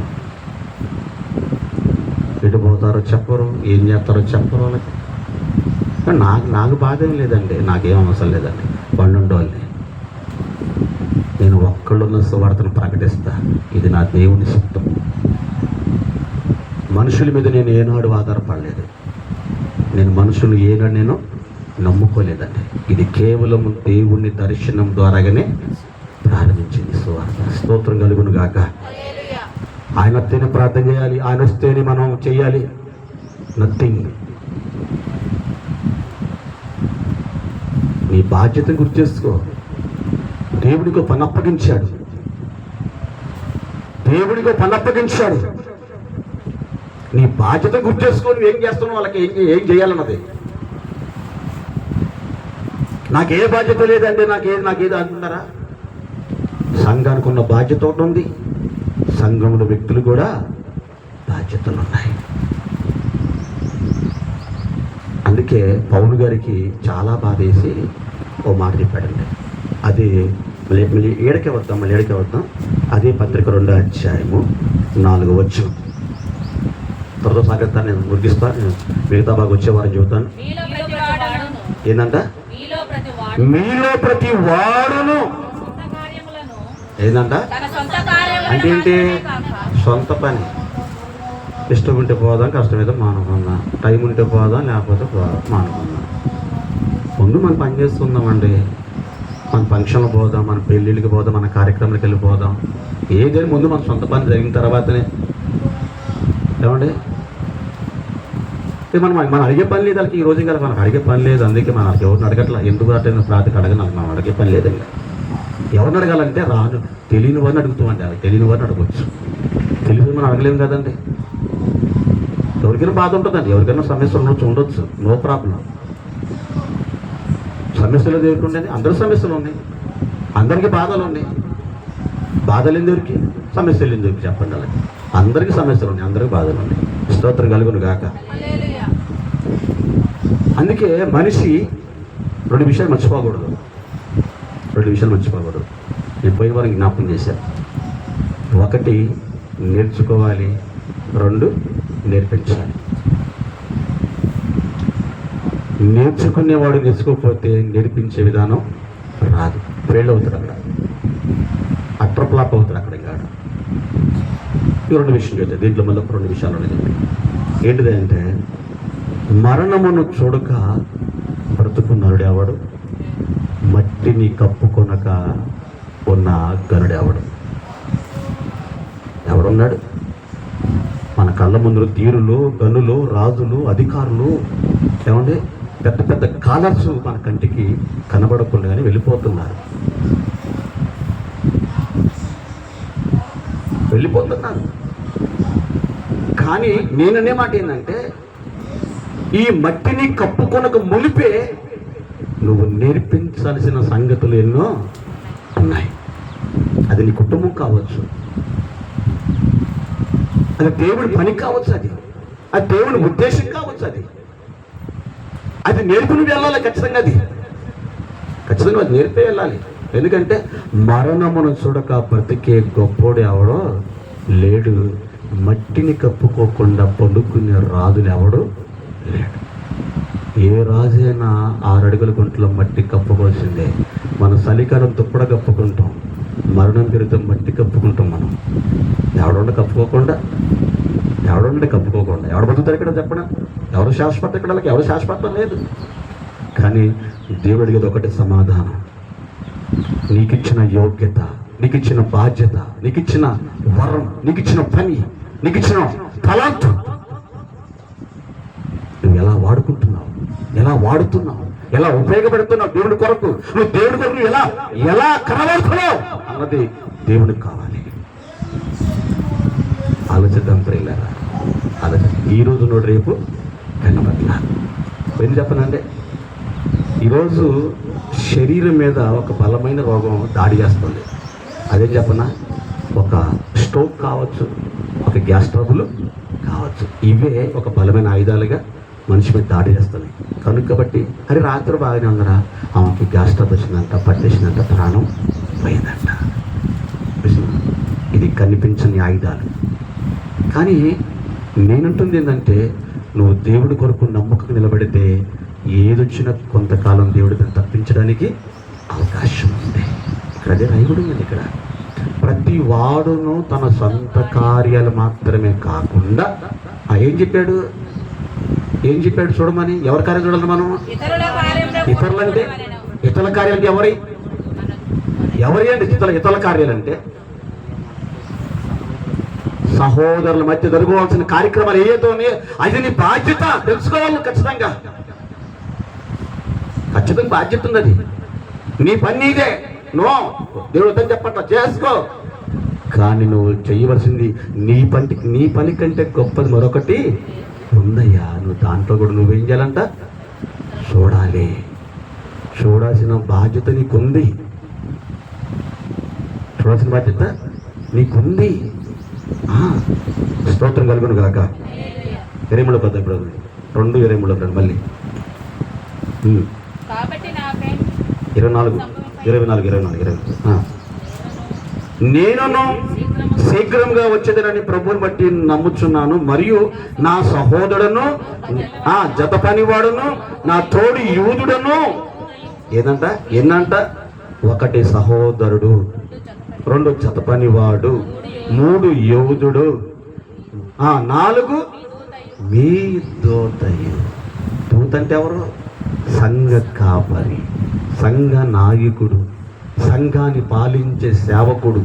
ఎటు పోతారో చెప్పరు, ఏం చేస్తారో చెప్పరు వాళ్ళకి. నాకు బాధ ఏం లేదండి, నాకేం అవసరం లేదండి. బండుండోళ్ళని నేను ఒక్కళ్ళున్న సువార్తను ప్రకటిస్తా. ఇది నా దేవుని చిత్తం. మనుషుల మీద నేను ఏనాడు ఆధారపడలేదు. నేను మనుషులు ఏనాడు నేను నమ్ముకోలేదండి. ఇది కేవలం దేవుని దర్శనం ద్వారాగానే ప్రారంభించింది సువార్త. స్తోత్రం కలుగును గాక. ఆయన వస్తేనే ప్రార్థన చేయాలి, ఆయన వస్తేనే మనం చేయాలి. నథింగ్. నీ బాధ్యతను గుర్తు చేసుకో. దేవుడికో పని అప్పగించాడు. నీ బాధ్యత గుర్తు చేసుకొని నువ్వు ఏం చేస్తున్నావు, వాళ్ళకి ఏం చేయాలన్నది. నాకే బాధ్యత లేదంటే నాకేదో అంటున్నారా? సంఘానికి ఉన్న బాధ్యత ఒకటి ఉంది, సంఘంలో వ్యక్తులు కూడా బాధ్యతలు ఉన్నాయి. అందుకే పౌలు గారికి చాలా బాధేసి ఓ మాట చెప్పాడండి. అది మళ్ళీ ఏడకే వద్దాం. అదే పత్రిక 2వ అధ్యాయము 4వ వచనం. త్వరతో సాగతాను, నేను ముగిస్తాను. నేను మిగతా బాగా వచ్చేవారని చెబుతాను. ఏంటంట? మీలో ప్రతి వాడును ఏంటంట? అంటే ఏంటి? సొంత పని. ఇష్టం ఉంటే పోదాం, కష్టమైతే మానుకుందాం. టైం ఉంటే పోదాం, లేకపోతే మానుకుందాం. ముందు మనం పని చేస్తున్నామండి. మన ఫంక్షన్లు పోదాం, మన పెళ్ళిళ్ళకి పోదాం, మన కార్యక్రమాలకు వెళ్ళిపోదాం. ఏదైనా ముందు మన సొంత పని జరిగిన తర్వాతనే. ఏమండి? మనం అడిగే పని లేదు వాళ్ళకి. ఈ రోజు ఇంకా మనకు అడిగే పని లేదు. అందుకే మనం ఎవరిని అడగట్లా. ఎందుకు అంటే ప్రాతికి అడగను, మనం అడిగే పని లేదండి. ఎవరిని అడగాలంటే రాను తెలియని వారిని అడుగుతామండి. అవి తెలియని వారిని అడగవచ్చు. తెలియని మనం అడగలేము కదండి. ఎవరికైనా బాధ ఉంటుందండి, ఎవరికైనా సమస్యలు ఉండొచ్చు, నో ప్రాబ్లం. సమస్యలు దేవుడికి ఉండేది, అందరూ సమస్యలు ఉన్నాయి, అందరికీ బాధలు ఉన్నాయి. బాధలు ఎందుకు, సమస్యలు ఎందుకు చెప్పండి. అలాగే అందరికీ సమస్యలు ఉన్నాయి, అందరికీ బాధలు ఉన్నాయి. స్తోత్రం కలుగును గాక. అందుకే మనిషి రెండు విషయాలు మర్చిపోకూడదు. నేను పోయిన వారికి జ్ఞాపకం చేశాను. ఒకటి నేర్చుకోవాలి, రెండు నేర్పించాలి. నేర్చుకునేవాడు నేర్చుకోకపోతే నేర్పించే విధానం రాదు, ఫెయిల్ అవుతాడు, అక్కడ అట్రప్లాప్ అవుతాడు. అక్కడ ఇంకా ఈ రెండు విషయం చెప్తాయి. దీంట్లో మళ్ళీ రెండు విషయాలు ఉన్నాయి. ఏంటిదంటే మరణమును చూడక బ్రతుకున్నాడు ఎవడు, మట్టిని కప్పుకొనక ఉన్న గనుడు ఎవడున్నాడు? మన కళ్ళ ముందు తీరులు, గనులు, రాజులు, అధికారులు, ఏమంటే పెద్ద పెద్ద కాలర్స్ మన కంటికి కనబడకుండా కానీ వెళ్ళిపోతున్నారు. కానీ నేననే మాట ఏంటంటే ఈ మట్టిని కప్పుకొనక ములిపే నువ్వు నేర్పించాల్సిన సంగతులు ఎన్నో ఉన్నాయి. అది నీ కుటుంబం కావచ్చు, అది దేవుడి పని కావచ్చు, అది దేవుని ఉద్దేశం కావచ్చు, అది నేర్పి నువ్వు వెళ్ళాలి. ఖచ్చితంగా అది నేర్పే వెళ్ళాలి. ఎందుకంటే మరణమును చూడక బ్రతికే గొప్పోడు ఎవడో లేడు, మట్టిని కప్పుకోకుండా పడుకునే రాజులు ఎవడు లేడు. ఏ రాజైనా 6 అడుగుల గుంటలో మట్టి కప్పుకోవాల్సిందే. మనం చలికాలం తుప్పడ కప్పుకుంటాం, మరణం పేరుతో మట్టి కప్పుకుంటాం. మనం ఎవడుండే కప్పుకోకుండా ఎవడు బతుకుతారు ఇక్కడ చెప్పడం? ఎవరు శాశ్వత ఇక్కడ? ఎవరు శాశ్వతం లేదు. కానీ దేవుడు అడిగేది ఒకటి సమాధానం. నీకిచ్చిన యోగ్యత, నీకిచ్చిన బాధ్యత, నీకిచ్చిన వరం, నీకిచ్చిన పని, నీకిచ్చిన తలాంతు నువ్వు ఎలా వాడుకుంటున్నావు, ఎలా వాడుతున్నావు, ఎలా ఉపయోగపెడుతున్నావు దేవుడి కొరకు, నువ్వు దేవుడి కొరకు ఎలా కనబడుతున్నావు అన్నది దేవుడికి కావాలి. ఆలోచిద్దాం ప్రియులారా, ఈ రోజు నోడు రేపు కనబడలా. ఏం చెప్పనంటే ఈరోజు శరీరం మీద ఒక బలమైన రోగం దాడి చేస్తుంది. అదేం చెప్పనా, ఒక స్ట్రోక్ కావచ్చు, ఒక గ్యాస్ ట్రబుల్ కావచ్చు. ఇవే ఒక బలమైన ఆయుధాలుగా మనిషి మీద దాడి చేస్తున్నాయి. కాబట్టి అరే రాత్రి బాగానే ఉందరా, ఆమెకి గ్యాస్ ట్రబుల్ వచ్చిందంట, పట్టేసిందంట, ప్రాణం పోయిందంట. ఇది కనిపించని ఆయుధాలు. కానీ నేనంటుంది ఏంటంటే నువ్వు దేవుడి కొరకు నమ్మకం నిలబడితే ఏదొచ్చినా కొంతకాలం దేవుడి తప్పించడానికి అవకాశం ఉంది. ఇక్కడ అదే రాయబడి ఉంది. ఇక్కడ ప్రతి వాడును తన సొంత కార్యాలు మాత్రమే కాకుండా ఏం చెప్పాడు చూడమని. ఎవరి కార్యం చూడాలి మనం? ఇతరులంటే ఇతరుల కార్యాలంటే ఎవరి అండి ఇతరుల కార్యాలంటే సహోదరుల మధ్య జరగవలసిన కార్యక్రమాలు ఏదో అది నీ బాధ్యత. తెలుసుకోవాలి ఖచ్చితంగా బాధ్యత ఉంది. అది నీ పని నీదే. దేవుడితో చెప్పట్లా, చేసుకో. కానీ నువ్వు చేయవలసింది నీ పని కంటే గొప్పది మరొకటి ఉందయ్యా. నువ్వు దాంట్లో కూడా నువ్వేం చేయాలంట? చూడాల్సిన బాధ్యత నీకుంది. స్తోత్రం కలుగును గాక. 23 ఇప్పుడు 2:23 మళ్ళీ 24. నేనును శీఘ్రంగా వచ్చేదనని ప్రభువుని బట్టి నమ్ముచున్నాను, మరియు నా సహోదరుడును, జత పనివాడును, నా తోడి యూదుడును. ఏందంట? 1 సహోదరుడు, 2 జత పనివాడు, 3 యూదుడు, 4 మీ దూతయు. దూత అంటే ఎవరు? సంఘ కాపరి, సంఘ నాయకుడు, సంఘాన్ని పాలించే సేవకుడు,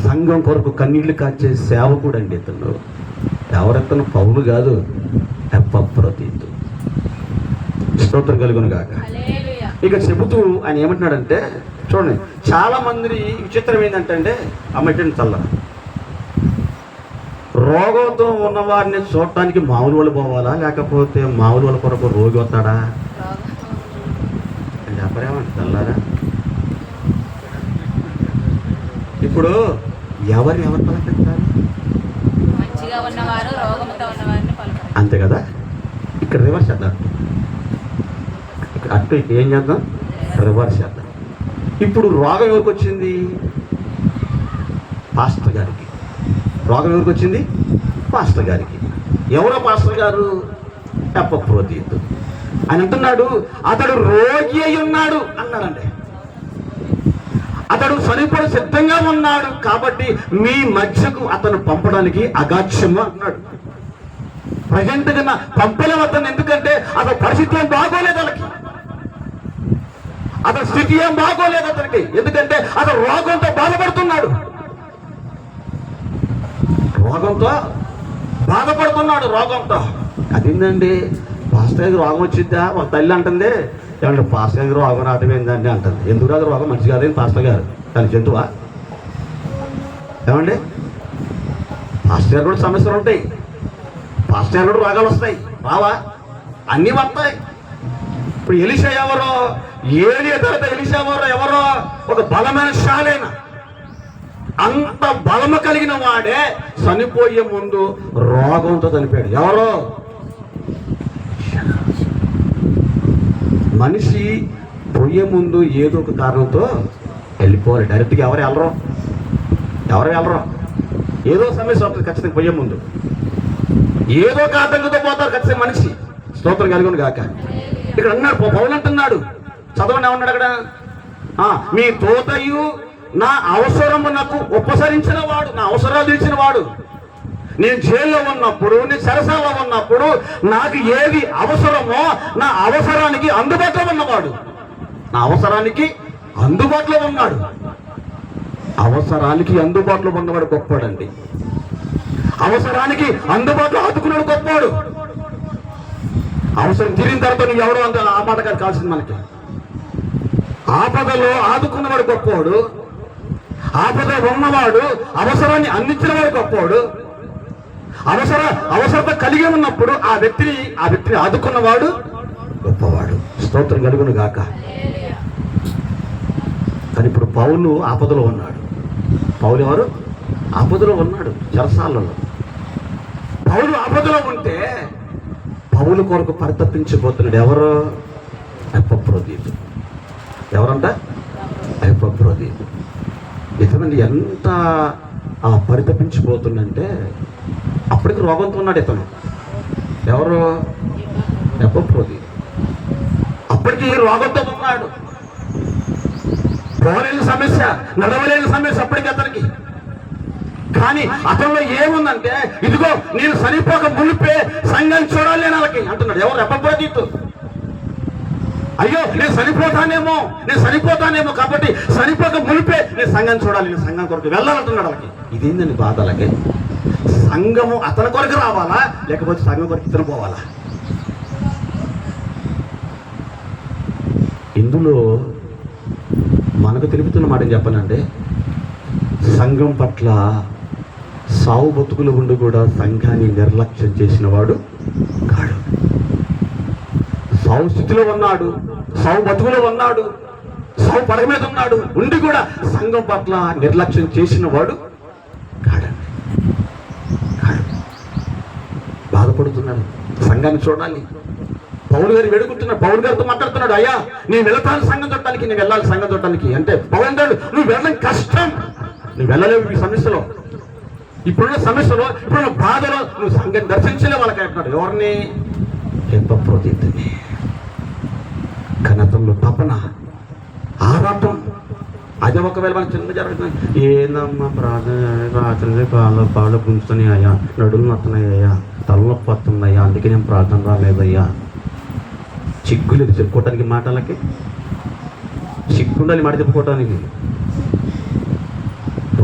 సంఘం కొరకు కన్నీళ్లు కాచే సేవకుడు అండి ఇతను. ఎవరెత్తను? పౌలు కాదు, ఎపఫ్రోదితు. స్తోత్రం కలుగును గాక. ఇక చెబుతూ ఆయన ఏమంటున్నాడంటే, చూడండి, చాలా మంది విచిత్రం ఏంటంటే, అమ్మటండి చల్ల, రోగంతో ఉన్న వారిని చూడటానికి మామూలు వాళ్ళు పోవాలా, లేకపోతే మామూలు వాళ్ళ కొరకు రోగి వస్తాడా? చెప్పరేమంటే చల్లారా. ఇప్పుడు ఎవరు పలకరిస్తారు? అంతే కదా. ఇక్కడ రివర్స్ చేద్దాం, అటు ఇటు ఏం చేద్దాం, రివర్స్ చేద్దాం. ఇప్పుడు రోగం ఎవరికి వచ్చింది? పాస్టర్ గారికి. రోగం ఎవరికి వచ్చింది? పాస్టర్ గారికి. ఎవరో పాస్టర్ గారు? ఎపఫ్రోదితు. ఆయన అంటున్నాడు, అతడు రోగి అయి ఉన్నాడు అన్నాడండి. అతడు చనిపోయి సిద్ధంగా ఉన్నాడు కాబట్టి మీ మధ్యకు అతను పంపడానికి అగాధ్యము అన్నాడు. ప్రజెంట్గా పంపలేము అతను, ఎందుకంటే అతని పరిస్థితి ఏం బాగోలేదు, వాళ్ళకి అతని స్థితి ఏం బాగోలేదు అతనికి, ఎందుకంటే అతను రోగంతో బాధపడుతున్నాడు. రోగంతో అదేందండి, పాస్టర్ గారికి రోగం వచ్చిద్దా? ఒక తల్లి అంటుంది, ఏమంటే పాస్టర్ గారికి రోగం రావటం ఏందండి అంటుంది. ఎందుకు రాదు? రోగం మంచి కాదేంటి పాస్టర్ గారు? దాని జంతువా? ఏమండి, పాస్టర్ గారు కూడా సమస్యలు ఉంటాయి, పాస్టర్ గారు కూడా రోగాలు వస్తాయి, రావా? అన్నీ వస్తాయి. ఇప్పుడు ఎలీషా ఎవరో, ఏలియా తర్వాత ఎలీషా ఎవరో ఒక బలమైన శాలైన, అంత బలము కలిగిన వాడే చనిపోయే ముందు రోగంతో చనిపోయాడు. ఎవరో మనిషి పోయే ముందు ఏదో ఒక కారణంతో వెళ్ళిపోవాలి. డైరెక్ట్గా ఎవరు వెళ్ళరు. ఏదో సమస్య వస్తుంది ఖచ్చితంగా. పోయే ముందు ఏదో కారణంతో పోతారు ఖచ్చితంగా మనిషి. స్తోత్రం కలుగును గాక. ఇక్కడ అన్నాడు, పౌలు అంటున్నాడు, చదవండి ఏమన్నాడు అక్కడ, మీ తోతయు నా అవసరము నాకు ఉపసరించిన వాడు, నా అవసరాలు తీర్చిన వాడు. నేను జైల్లో ఉన్నప్పుడు, నేను సరసాల్లో ఉన్నప్పుడు నాకు ఏది అవసరమో నా అవసరానికి అందుబాటులో ఉన్నవాడు. నా అవసరానికి అందుబాటులో ఉన్నాడు. అవసరానికి అందుబాటులో ఉన్నవాడు గొప్పవాడండి. అవసరానికి అందుబాటులో ఆదుకున్నాడు గొప్పవాడు. అవసరం తీరిన తర్వాత నువ్వు ఎవరో అంత ఆ మాట గారు కాల్సింది మనకి. ఆపదలో ఆదుకున్నవాడు గొప్పవాడు. ఆపదలో ఉన్నవాడు అవసరాన్ని అందించిన వాడు గొప్పవాడు. అవసరత కలిగి ఉన్నప్పుడు ఆ వ్యక్తిని ఆదుకున్నవాడు గొప్పవాడు. స్తోత్రం కలుగును గాక. కానీ ఇప్పుడు పౌలు ఆపదలో ఉన్నాడు. పౌలు ఎవరు? ఆపదలో ఉన్నాడు, చెరసాలలో. పౌలు ఆపదలో ఉంటే పౌలు కొరకు పరితపించిపోతున్నాడు. ఎవరు? ఎపఫ్రోదితు. ఎవరంట? ఎపఫ్రోదితు. ఇతను ఎంత పరితపించిపోతుందంటే, అప్పటికి రోగంతో ఉన్నాడు ఇతను. ఎవరు? ఎపఫ్రోదితు. అప్పటికి రోగంతో ఉన్నాడు. పోలేని సమస్య, నడవలేని సమస్య అప్పటికి అతనికి. కానీ అతనిలో ఏముందంటే, ఇదిగో నేను చనిపోక మునిపే సంఘాన్ని చూడాలి అని వాళ్ళకి అంటున్నాడు. ఎవరు? ఎపఫ్రోదితు. అయ్యో నేను చనిపోతానేమో కాబట్టి చనిపోక మునిపే నేను సంఘాన్ని చూడాలి, నేను సంఘం కొరకు వెళ్ళాలంటున్నాడు వాళ్ళకి. ఇదేందండి బాధ? అలాగే సంఘము అతని కొరకు రావాలా, లేకపోతే సంఘం కొరకు ఇతను పోవాలా? ఇందులో మనకు తెలుపుతున్న మాట చెప్పనండి, సంఘం పట్ల సావు బతుకులు ఉండి కూడా సంఘాన్ని నిర్లక్ష్యం చేసిన వాడు కాడు. సావు స్థితిలో ఉన్నాడు, సావు బతుకులో ఉన్నాడు, సావు పడగ మీద ఉన్నాడు, ఉండి కూడా సంఘం పట్ల నిర్లక్ష్యం చేసిన వాడు కాడండి. బాధపడుతున్నాడు, సంఘాన్ని చూడాలి. పౌలు గారు వేడుకుంటున్నాడు, పౌలు గారితో మాట్లాడుతున్నాడు, అయ్యా నేను వెళతాను సంఘం చూడటానికి, నేను వెళ్ళాలి సంఘం చూడటానికి అంటే, పౌలు అంటాడు, నువ్వు వెళ్ళడం కష్టం, నువ్వు వెళ్ళలేవు ఈ సమస్యలో, ఇప్పుడున్న సమస్యలో, ఇప్పుడున్న బాధలో నువ్వు సంఘం దర్శించలే వాళ్ళకి అంటున్నాడు. ఎవరిని? ఎపఫ్రోదితుని. ఘనతంలో తపన, ఆరాటం. అదే ఒకవేళ మన చిన్న జరుగుతుంది, ఏందమ్మా ప్రార్థన కాళ్ళు గుంజుతున్నాయి అయ్యా, నడులు నొస్తున్నాయి అయ్యా, తలనొప్పి వస్తుందయ్యా, అందుకే నేను ప్రార్థన రాలేదయ్యా. చిక్కులేదు చెప్పుకోవటానికి, మాటలకి సిగ్గుండాలి మాట చెప్పుకోవటానికి.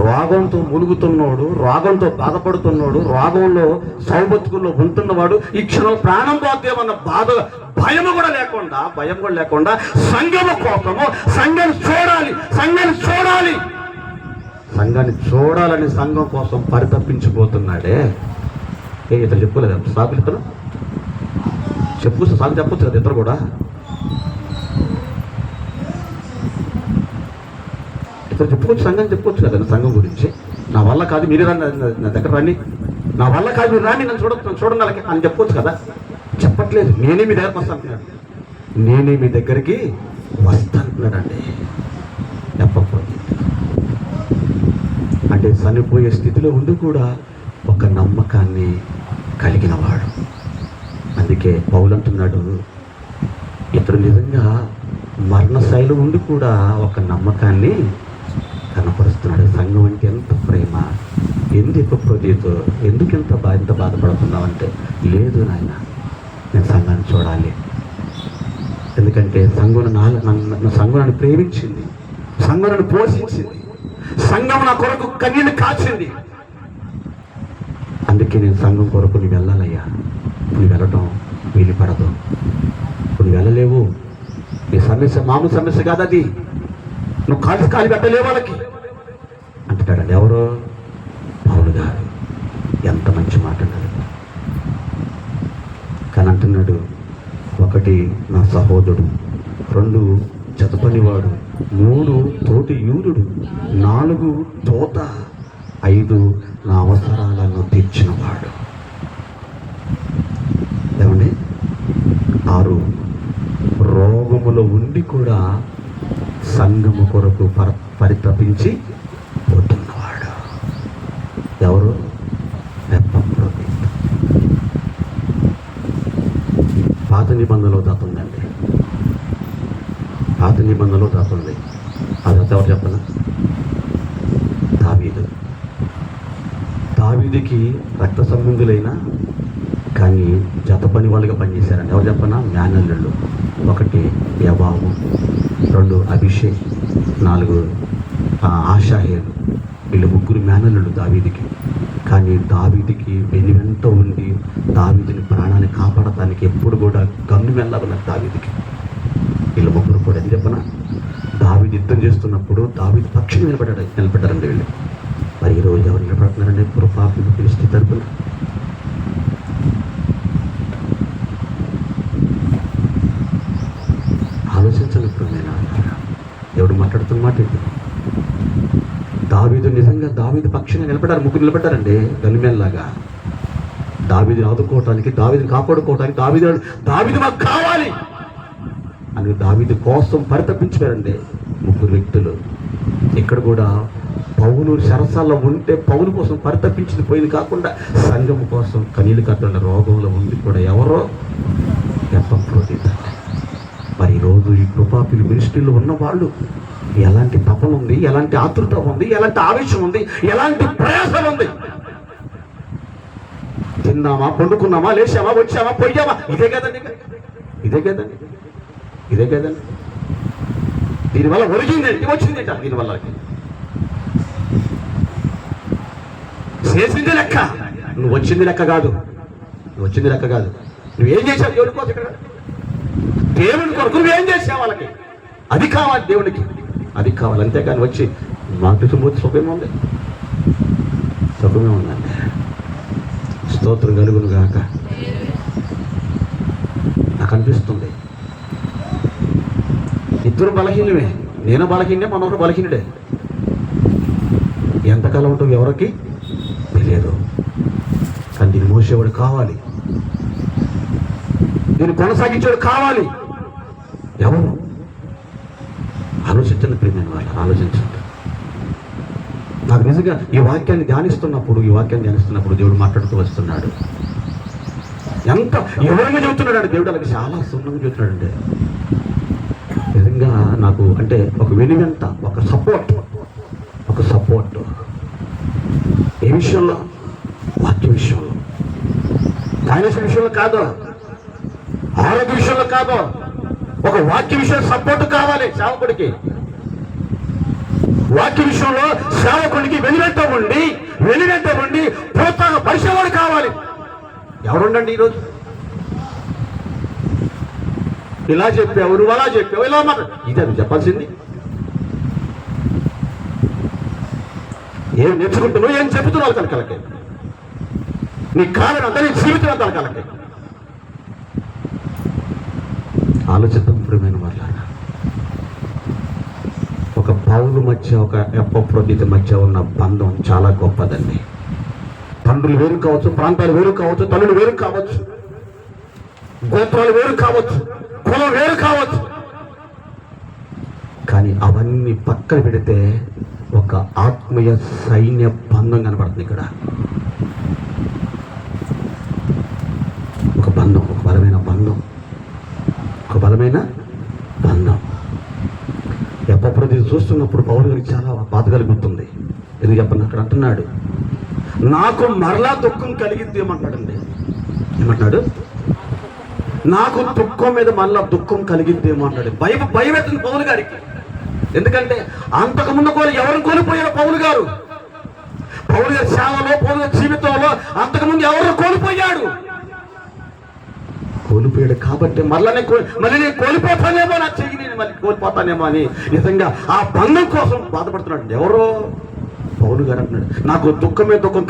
రోగంతో ములుగుతున్నవాడు, రోగంతో బాధపడుతున్నాడు, రోగంలో సౌబతుకుల్లో ఉంటున్నవాడు ఈ క్షణం ప్రాణం పోతేమన్న భయం కూడా లేకుండా సంఘము కోసము సంఘాన్ని చూడాలని సంఘం కోసం పరితపించిపోతున్నాడే. ఇతను చెప్పుకోలేదు సాకులు, ఇతను సాగు చెప్పొచ్చు కదా ఇతరు కూడా. ఇతను చెప్పుకోవచ్చు, సంఘం చెప్పుకోవచ్చు కదా సంఘం గురించి. నా వల్ల కాదు, మీరే రండి నా దగ్గర రండి, నా వల్ల కాదు మీరు రాండి, నన్ను చూడండి అని చెప్పొచ్చు కదా. చెప్పట్లేదు. నేనే మీ దగ్గరకు వస్తాను, నేనే మీ దగ్గరికి వస్తానంటున్నాడండి. చెప్పకపోతే అంటే చనిపోయే స్థితిలో ఉండి కూడా ఒక నమ్మకాన్ని కలిగిన వాడు. అందుకే పౌలు అంటున్నాడు, ఇతడు నిజంగా మరణశైలి ఉండి కూడా ఒక నమ్మకాన్ని కనపరుస్తున్నాడు. సంఘం అంటే ఎంత ప్రేమ, ఎందుకు ప్రదీతో ఎందుకు ఇంత బాధపడుతున్నావు అంటే, లేదు నాయన నేను సంఘాన్ని చూడాలి. ఎందుకంటే సంఘం నన్ను ప్రేమించింది, సంఘం నన్ను పోషించింది, సంఘం నా కొరకు కన్నీళ్ళు కాచింది. అందుకే నేను సంఘం కొరకు నువ్వు వెళ్ళాలయ్యా. నువ్వు వెళ్ళటం వీలు పడదు, నువ్వు వెళ్ళలేవు. నీ సమస్య మామూలు సమస్య కాదు అది, నువ్వు కాలి పెట్టలేవు వాళ్ళకి అంటున్నాడండి. ఎవరో పౌలు గారు. ఎంత మంచి మాట అన్నాడు. కానీ అంటున్నాడు, 1 నా సహోదరుడు, 2 జతపనివాడు, 3 తోటి యూదుడు, 4 తోత, 5 నా అవసరాలను తీర్చినవాడు. ఏమండి, 6 రోగములో ఉండి కూడా సంఘము కొరకు పరితపించి పోతున్నవాడు. ఎవరు? పాత నిబంధనలో దాతుందండి, పాత నిబంధనలో దాతుంది. అదంతా ఎవరు చెప్పనా? దావీదుకి రక్త సంబంధులైనా కానీ జత పని వాళ్ళుగా పనిచేశారండి. ఎవరు చెప్పనా? మేనల్లుళ్ళు. 1 యవాబు, 2 అభిషేక్, 4 ఆషాహేలు. వీళ్ళు 3 మేనల్లుళ్ళు దావీదుకి. కానీ దావీదుకి వెనువెంట ఉండి దావీదుని ప్రాణాన్ని కాపాడటానికి ఎప్పుడు కూడా గన్ను వెళ్ళాలన్నారు దావీదుకి. వీళ్ళు 3 కూడా ఎందుకు చెప్పనా? దావీదు యుద్ధం చేస్తున్నప్పుడు దావీదు పక్షిని నిలబడ్డారండి వీళ్ళు. మరి ఈరోజు ఎవరు నిలబడుతున్నారండి? కృపాపిని ఫిలిష్తీ తరపున. ఆలోచించనప్పుడు నేను ఎవడు మాట్లాడుతున్న మాట ఏంటి? దావీదు పక్షంగా నిలబడ్డారు, 3 నిలబడ్డారండి గలిమేల్లాగా. దావీదుని ఆదుకోవటానికి, దావీదుని కాపాడుకోవటానికి, దావీదు మాకు కావాలి అని దావీదు కోసం పరితపించారండి 3 వ్యక్తులు. ఇక్కడ కూడా పౌలు శరసాల్లో ఉంటే పౌలు కోసం పరితపించింది పోయింది కాకుండా సంఘం కోసం కనీళ్ళు కట్టిన రోగంలో ఉంది కూడా ఎవరో చెప్పకపోతుందండి. మరి ఈరోజు ఈ కృపాపిలి మినిస్ట్రీలో ఉన్న వాళ్ళు ఎలాంటి తపన ఉంది, ఎలాంటి ఆతృత ఉంది, ఎలాంటి ఆవేశం ఉంది, ఎలాంటి ప్రయాసం ఉంది. తిన్నామా, పండుకున్నామా, లేచామా, వచ్చామా, పోయామా, ఇదే కదండి. దీనివల్ల ఒరిగిందండి, వచ్చిందంట. దీనివల్ల చేసింది లెక్క, నువ్వు వచ్చింది లెక్క కాదు. నువ్వేం చేశావు దేవుడి కోసం? ఇక్కడ దేవుని కొరకు నువ్వేం చేసావు వాళ్ళకి? అది కావాలి దేవుడికి, అది కావాలి. అంతేకాని వచ్చి మాకు సుఖమే ఉందండి. స్తోత్రం కలుగును గాక. నాకు అనిపిస్తుంది ఇద్దరు బలహీనమే, నేను బలహీనే, మనొకరు బలహీనుడే. ఎంతకాలం ఉంటుంది ఎవరికి తెలియదు. కానీ దీన్ని మోసేవాడు కావాలి, దీన్ని కొనసాగించేవాడు కావాలి. ఎవరు? ఆలోచించండి ప్రియమైన వాళ్ళు, ఆలోచించండి. నాకు నిజంగా ఈ వాక్యాన్ని ధ్యానిస్తున్నప్పుడు దేవుడు మాట్లాడుతూ వస్తున్నాడు. ఎంత ఎవరైనా చెబుతున్నాడు దేవుడు, అలాగే చాలా సున్నంగా చెబుతున్నాడండి. నిజంగా నాకు అంటే ఒక వెనువెంట, ఒక సపోర్ట్. ఏ విషయంలో? వాక్య విషయంలో, ఫైనాన్షియల్ విషయంలో కాదు, ఆరోగ్య విషయంలో కాదు, ఒక వాక్య విషయం సపోర్ట్ కావాలి సేవకుడికి. వాక్య విషయంలో సేవకునికి వెనువెంట ఉండి ప్రోత్సాహం పరిచేవాడు కావాలి. ఎవరుండండి ఈరోజు? ఇలా చెప్పావు, నువ్వు అలా చెప్పావు, ఇలా మాట ఇది అది చెప్పాల్సింది. ఏం నేర్చుకుంటున్నావు, ఏం చెబుతున్నావు తనకలకి, నీ కాలం అంతా నీ జీవితం అంతా తనకలకి. ఆలోచిద్దాం ప్రియమైన వాళ్ళ. ఒక పౌలు మధ్య, ఒక ఎపఫ్రోదితు మధ్య ఉన్న బంధం చాలా గొప్పదండి. తండ్రులు వేరు కావచ్చు, ప్రాంతాలు వేరు కావచ్చు, తల్లులు వేరు కావచ్చు, గోత్రాలు వేరు కావచ్చు, కులం వేరు కావచ్చు, కానీ అవన్నీ పక్కన పెడితే ఒక ఆత్మీయ సైన్య బంధం కనబడుతుంది ఇక్కడ. ఒక బంధం, ఒక బలమైన బంధం, ఒక బలమైన బంధం. ఎపఫ్రోదితు చూస్తున్నప్పుడు పౌలు గారికి చాలా బాధ కలుగుతుంది. ఎందుకు చెప్పండి, అక్కడ అంటున్నాడు, నాకు మరలా దుఃఖం కలిగిద్ది ఏమంటాడండి. ఏమంటాడు? నాకు దుఃఖం మీద మళ్ళా దుఃఖం కలిగిద్ది ఏమంటాడు. భయపెట్టింది పౌలు గారికి. ఎందుకంటే అంతకుముందు ఎవరిని కోల్పోయాడు పౌలు గారు? పౌలు గారి సేవలో, పౌలు గారి జీవితంలో అంతకుముందు ఎవరు కోల్పోయాడు కాబట్టి మళ్ళీ నేను కోల్పోతానేమో, నా చెయ్యి నేను మళ్ళీ కోల్పోతానేమో అని నిజంగా ఆ బంధం కోసం బాధపడుతున్నాడు. ఎవరో పౌలు గారు అంటున్నాడు, నాకు దుఃఖమే దుఃఖం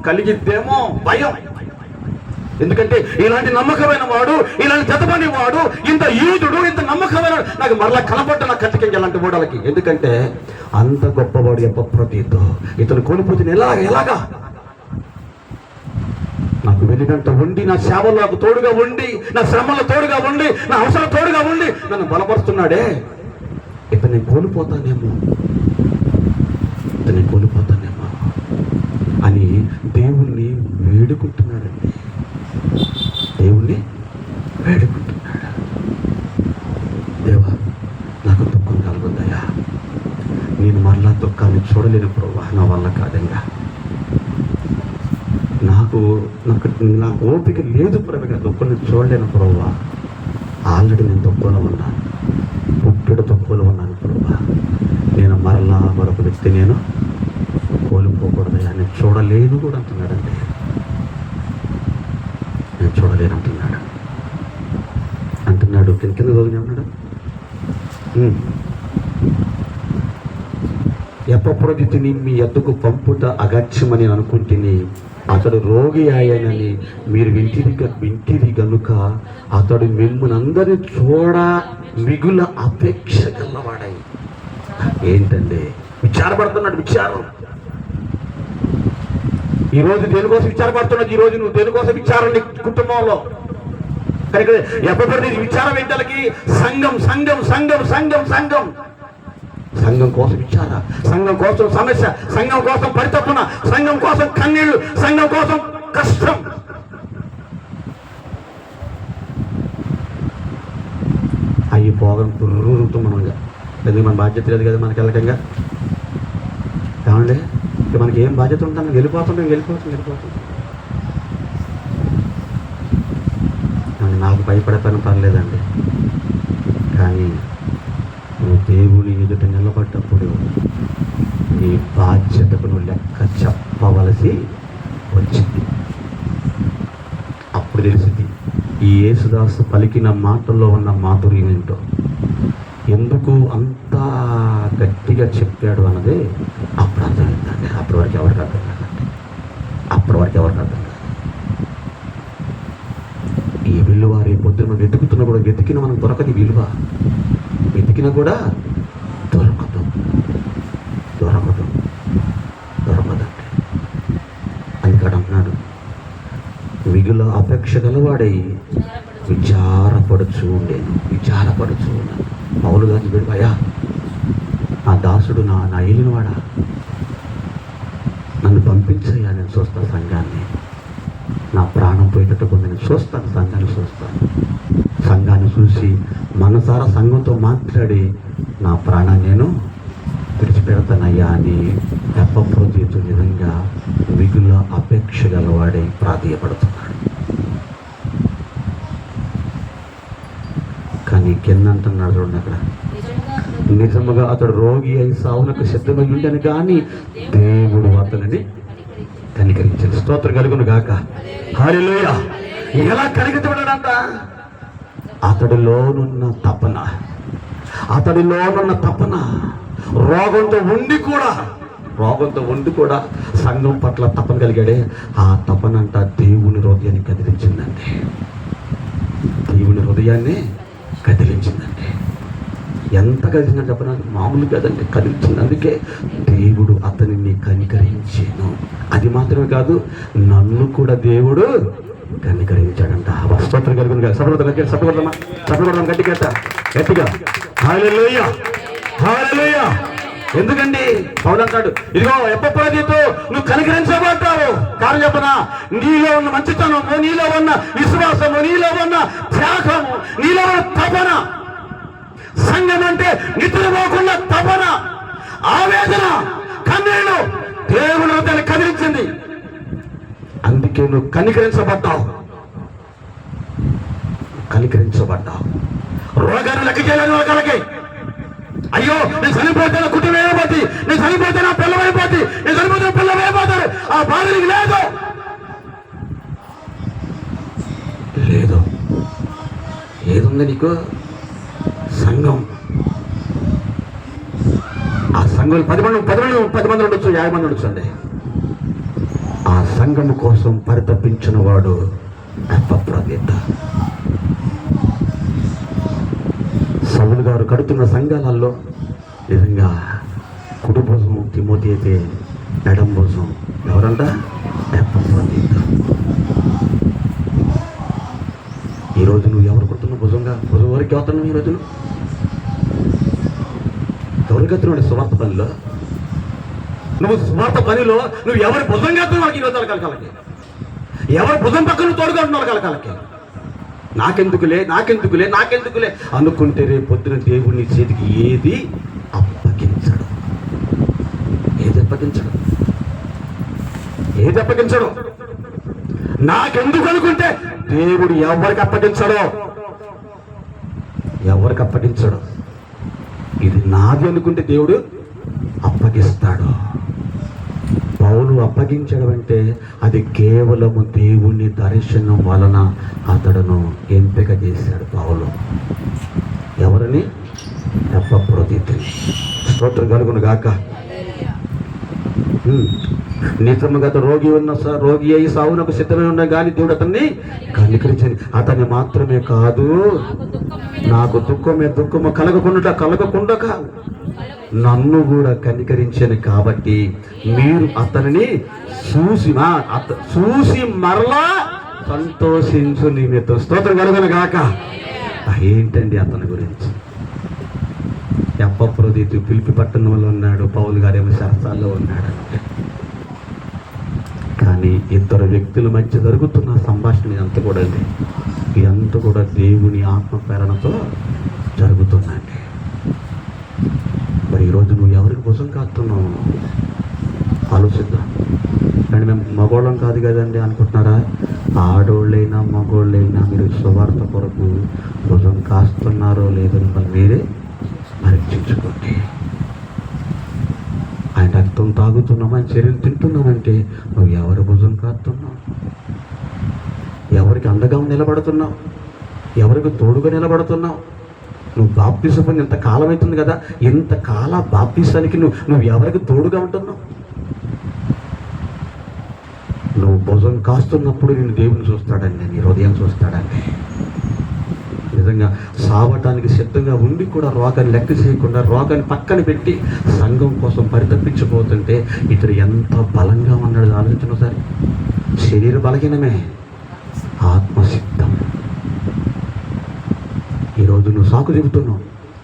కలిగిద్దేమో భయం. ఎందుకంటే ఇలాంటి నమ్మకమైన వాడు, ఇలాంటి జతపని వాడు, ఇంత యూదుడు, ఇంత నమ్మకమైన వాడు నాకు మరలా కనపడ్డ నా కట్టికి అలాంటి మూడలకి. ఎందుకంటే అంత గొప్పవాడు ఎపఫ్రోదితు. ఇతను కోల్పోతే ఎలాగా? నాకు వెనుగంట ఉండి, నా సేవలో నాకు తోడుగా ఉండి, నా శ్రమలో తోడుగా ఉండి, నా అవసరం తోడుగా ఉండి నన్ను బలపరుస్తున్నాడే, ఇతన్ని కోల్పోతానేమో అని దేవుణ్ణి వేడుకుంటున్నాడండి. దేవా, నాకు దుఃఖం కలుగుతాయా, నేను మరలా దుఃఖాన్ని చూడలేను ప్రభువా, నా వల్ల కాదంగా, నాకు ఓపిక లేదు ప్రభుగా, దుఃఖాన్ని చూడలేను ప్రభువా. ఆల్రెడీ నేను దుఃఖంలో ఉన్నాను, పుట్టెడు దుఃఖంలో ఉన్నాను ప్రభువా. నేను మరలా మరొక వ్యక్తి నేను కోల్పోకూడదయా, నేను చూడలేను కూడా అంటున్నాడండి. నేను చూడలేను అంటున్నాడు. కింద రోజు అన్నాడు, ఎపఫ్రోదితుని మీ ఎద్దుకు పంపుట అగత్యమని అనుకుంటుని, అతడు రోగి ఆయనని మీరు వింటిరి గనుక అతడు మిమ్మల్ని అందరినీ చూడ మిగుల అపేక్ష గలవాడై. ఏంటండి విచారపడుతున్నాడు? విచారం. ఈరోజు దేనికోసం విచారపడుతున్నాడు? ఈరోజు నువ్వు దేనికోసం విచారం నీ కుటుంబంలో? కనుక ఎపఫ్రోదితు విచారం ఏంటలకి? సంఘం కోసం విచార, సంఘం కోసం సమస్య, సంఘం కోసం పరితపన, సంఘం కోసం కన్నీళ్లు, సంఘం కోసం కష్టం. అవి పోగం పుర్రుతూ మనంగా ఎందుకు మన బాధ్యత లేదు కదా మనకి వెళ్ళకంగా. ఏమండి, మనకి ఏం బాధ్యత ఉంటాను? వెళ్ళిపోతాం. నాకు భయపడతాను పర్లేదండి, కానీ నువ్వు దేవుని ఎదుట నిలబడ్డప్పుడు నీ బాధ్యతకు నువ్వు లెక్క చెప్పవలసి వచ్చింది. అప్పుడు తెలిసింది ఈ యేసుదాసు పలికిన మాటల్లో ఉన్న మాధుర్యం ఏంటో, ఎందుకు అంత గట్టిగా చెప్పాడు అన్నది అప్పుడు అర్థమైందండి. అప్పటి వరకు ఎవరికి అర్థం కాదు. ఈ విలువ రేపు పొద్దున మనం వెతుకుతున్నా కూడా వెతికిన మనకు దొరకదు. విలువ వెతికినా కూడా దొరకదండి. అందుకని అంటున్నాడు, మిగుల అపేక్ష గలవాడై విచారపడుచు ఉన్నాను. పౌలు గారిని విడిపోయా, నా దాసుడు, నా ఏలినవాడా, నన్ను పంపించయ్యా, నేను చూస్తాను సంఘాన్ని. నా ప్రాణం పోయేటట్టు నేను చూస్తాను, సంఘాన్ని చూసి మనసారా సంఘంతో మాట్లాడి నా ప్రాణాన్ని నేను విడిచిపెడతానయ్యా అని ఎపఫ్రోదితు నిజంగా మిగుల అపేక్ష గలవాడై ప్రాధేయపడుతున్నాడు. కానీ కింద అంటున్నాడు చూడండి, అక్కడ నిజముగా అతడు రోగి అయి సావునకు సిద్ధమై ఉండని కానీ దేవుడు అతనిని కనికరించాడు. స్తోత్రం కలుగును గాక. హల్లెలూయా. ఎలా కనికరించబడ్డాడంట? అతడిలోనున్న తపన రోగంతో ఉండి కూడా సంఘం పట్ల తపన కలిగాడే. ఆ తపన అంట దేవుని హృదయాన్ని కదిలించిందండి. ఎంత కదిలిందని చెప్పిన మామూలు కదండి, కదిలించింది. అందుకే దేవుడు అతనిని కనికరించాను. అది మాత్రమే కాదు, నన్ను కూడా దేవుడు కనికరించాడంట. స్తోత్రం కలుగును గాక. సపడదామా గట్టిగా హల్లెలూయా, హల్లెలూయా. ఎందుకండి పౌలు అంటాడు, ఇదిగో ఎప్పటితో నువ్వు కనికరించబడ్డావు. కారణం చెప్పనా? నీలో ఉన్న మంచితనము, నీలో ఉన్న విశ్వాసము, నీలో ఉన్న త్యాగము, నీలో ఉన్న తపన. సంఘం అంటే నిద్రపోకుండా తపన, ఆవేదన, కన్నీళ్లు దేవుని హృదయాన్ని కదిలించింది. అందుకే నువ్వు కనికరించబడ్డావు. రోగాన్ని లెక్క చేయలేని రోగాలకి, అయ్యో నేను చనిపోతే నా కుటుంబం ఏమైపోతుంది, నేను చనిపోతే నా పిల్లమైపోతుంది, నేను చనిపోతే నా పిల్లమైపోతారు, ఆ బాధ నీకు లేదు. ఏదుంది నీకు? సంఘం. ఆ సంఘం 10 మంది ఉండొచ్చు, 50 మంది ఉండొచ్చు అండి. ఆ సంఘం కోసం పరితపించిన వాడు ఎపఫ్రొదితు. సౌలు గారు కడుతున్న సంఘాలలో నిజంగా కుడి భుజం తిమోతి అయితే ఎడం భుజం ఎవరంట? ఎపఫ్రొదితు. ఈరోజు నువ్వు ఎవరు కొడుతున్న భుజం వరకు అవుతున్నావు? ఈరోజు ఎవరికి అవుతున్నాడు? స్వార్థ పనిలో నువ్వు ఎవరి భుజం కడుతున్నావు? ఈరోజు కలకాలకి ఎవరి భుజం పక్కన తోడుకుంటున్నావు? కలకాలకి నాకెందుకులే అనుకుంటే రేపు పొద్దున దేవుని చేతికి ఏది అప్పగించడు. నాకెందుకు అనుకుంటే దేవుడు ఎవరికి అప్పగించడు. ఇది నాది అనుకుంటే దేవుడు అప్పగిస్తాడు. పౌలు అప్పగించడం అంటే అది కేవలము దేవుని దర్శనం వలన అతడును ఎంపిక చేశాడు. పౌలు ఎవరిని? ఎపఫ్రొదితుని. స్తోత్రం కలుగును గాక. నిజముగా రోగి అయి సావునకు సిద్ధమై ఉన్న కానీ దేవుడు అతన్ని కనికరించని. అతన్ని మాత్రమే కాదు, నాకు దుఃఖము కలగకుండా నన్ను కూడా కనికరించాను. కాబట్టి మీరు అతనిని చూసి మరలా సంతోషించు నిమిత్తం. స్తోత్రం కలుగును గాక. ఏంటండి అతని గురించి? ఎపఫ్రొదితు పిలిపి పట్టణంలో ఉన్నాడు, పౌలు గారేమో శాస్త్రాల్లో ఉన్నాడు. కానీ ఇద్దరు వ్యక్తుల మధ్య జరుగుతున్న సంభాషణ ఇదంతా కూడా దేవుని ఆత్మ ప్రేరణతో జరుగుతుందండి. మరి ఈరోజు నువ్వు ఎవరికి భుజం కాస్తున్నావు? ఆలోచిద్దాం. కానీ మేము మగోళ్ళం కాదు కదండి అనుకుంటున్నారా? ఆడోళ్ళైనా మగోళ్ళైనా మీరు సువార్త కొరకు భుజం కాస్తున్నారో లేదో మిమ్మల్ని మీరే పరీక్షించుకోండి. ఆయన రక్తం తాగుతున్నామా, ఆయన శరీరం తింటున్నామంటే నువ్వు ఎవరి భుజం కాస్తున్నావు? ఎవరికి అండగా నిలబడుతున్నావు? ఎవరికి తోడుగా నిలబడుతున్నావు? నువ్వు బాప్తిసం పొంది ఇంత కాలం అవుతుంది కదా, ఇంతకాల బాప్తిసానికి నువ్వు ఎవరికి తోడుగా ఉంటున్నావు? నువ్వు భుజం కాస్తున్నప్పుడు నేను దేవుని చూస్తాడండి, నీ హృదయం చూస్తాడండి. నిజంగా సావటానికి సిద్ధంగా ఉండి కూడా రోగాన్ని లెక్క చేయకుండా రోగాన్ని పక్కన పెట్టి సంఘం కోసం పరితపించిపోతుంటే ఇతడు ఎంత బలంగా ఉన్నాడు ఆలోచించిన ఒకసారి. శరీర బలహీనమే, ఆత్మసిద్ధం. ఈరోజు నువ్వు సాకు దిగుతున్నావు,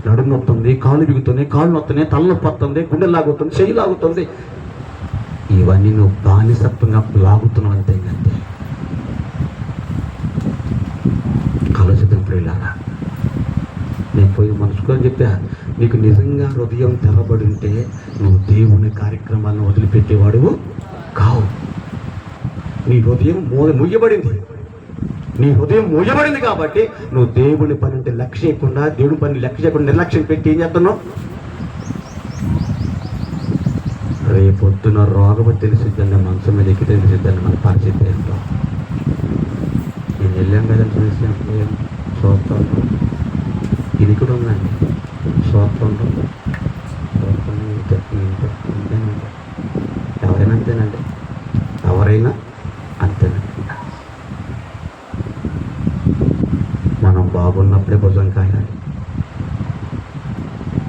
నడుము నొత్తుంది, కాళ్ళు బిగుతున్నాయి, కాళ్ళు నొత్తున్నాయి, తలనొప్పి వస్తుంది, గుండె లాగుతుంది, చెయ్యి లాగుతుంది. ఇవన్నీ నువ్వు బానిసత్వంగా లాగుతున్నావు అంతే. ఆలోచిద్దాం ప్రియులారా. నేను పోయి మనసుకొని చెప్పా, నీకు నిజంగా హృదయం తెరబడి ఉంటే నువ్వు దేవుని కార్యక్రమాలను వదిలిపెట్టేవాడు కావు. నీ హృదయం మూయబడింది కాబట్టి నువ్వు దేవుని పని అంటే లక్ష్య చేయకుండా, దేవుని పని లక్ష్య చేయకుండా నిర్లక్ష్యం పెట్టి ఏం చేస్తున్నావు? రేపొద్దున రోగము తెలిసిద్దండి, మంచం మీద ఎక్కి తెలిసిద్దండి మన పరిస్థితి ఏంటో. నేను వెళ్ళాం కదా చూసి ఏం చూస్తూ ఉంటాం. ఇది కూడా ఉందండి, చూస్తూ ఉంటాం. ఇంతేనండి, ఎవరైనా అంతేనండి, ఎవరైనా అంతేనండి. మనం బాగున్నప్పుడే భుజం కాయాలి,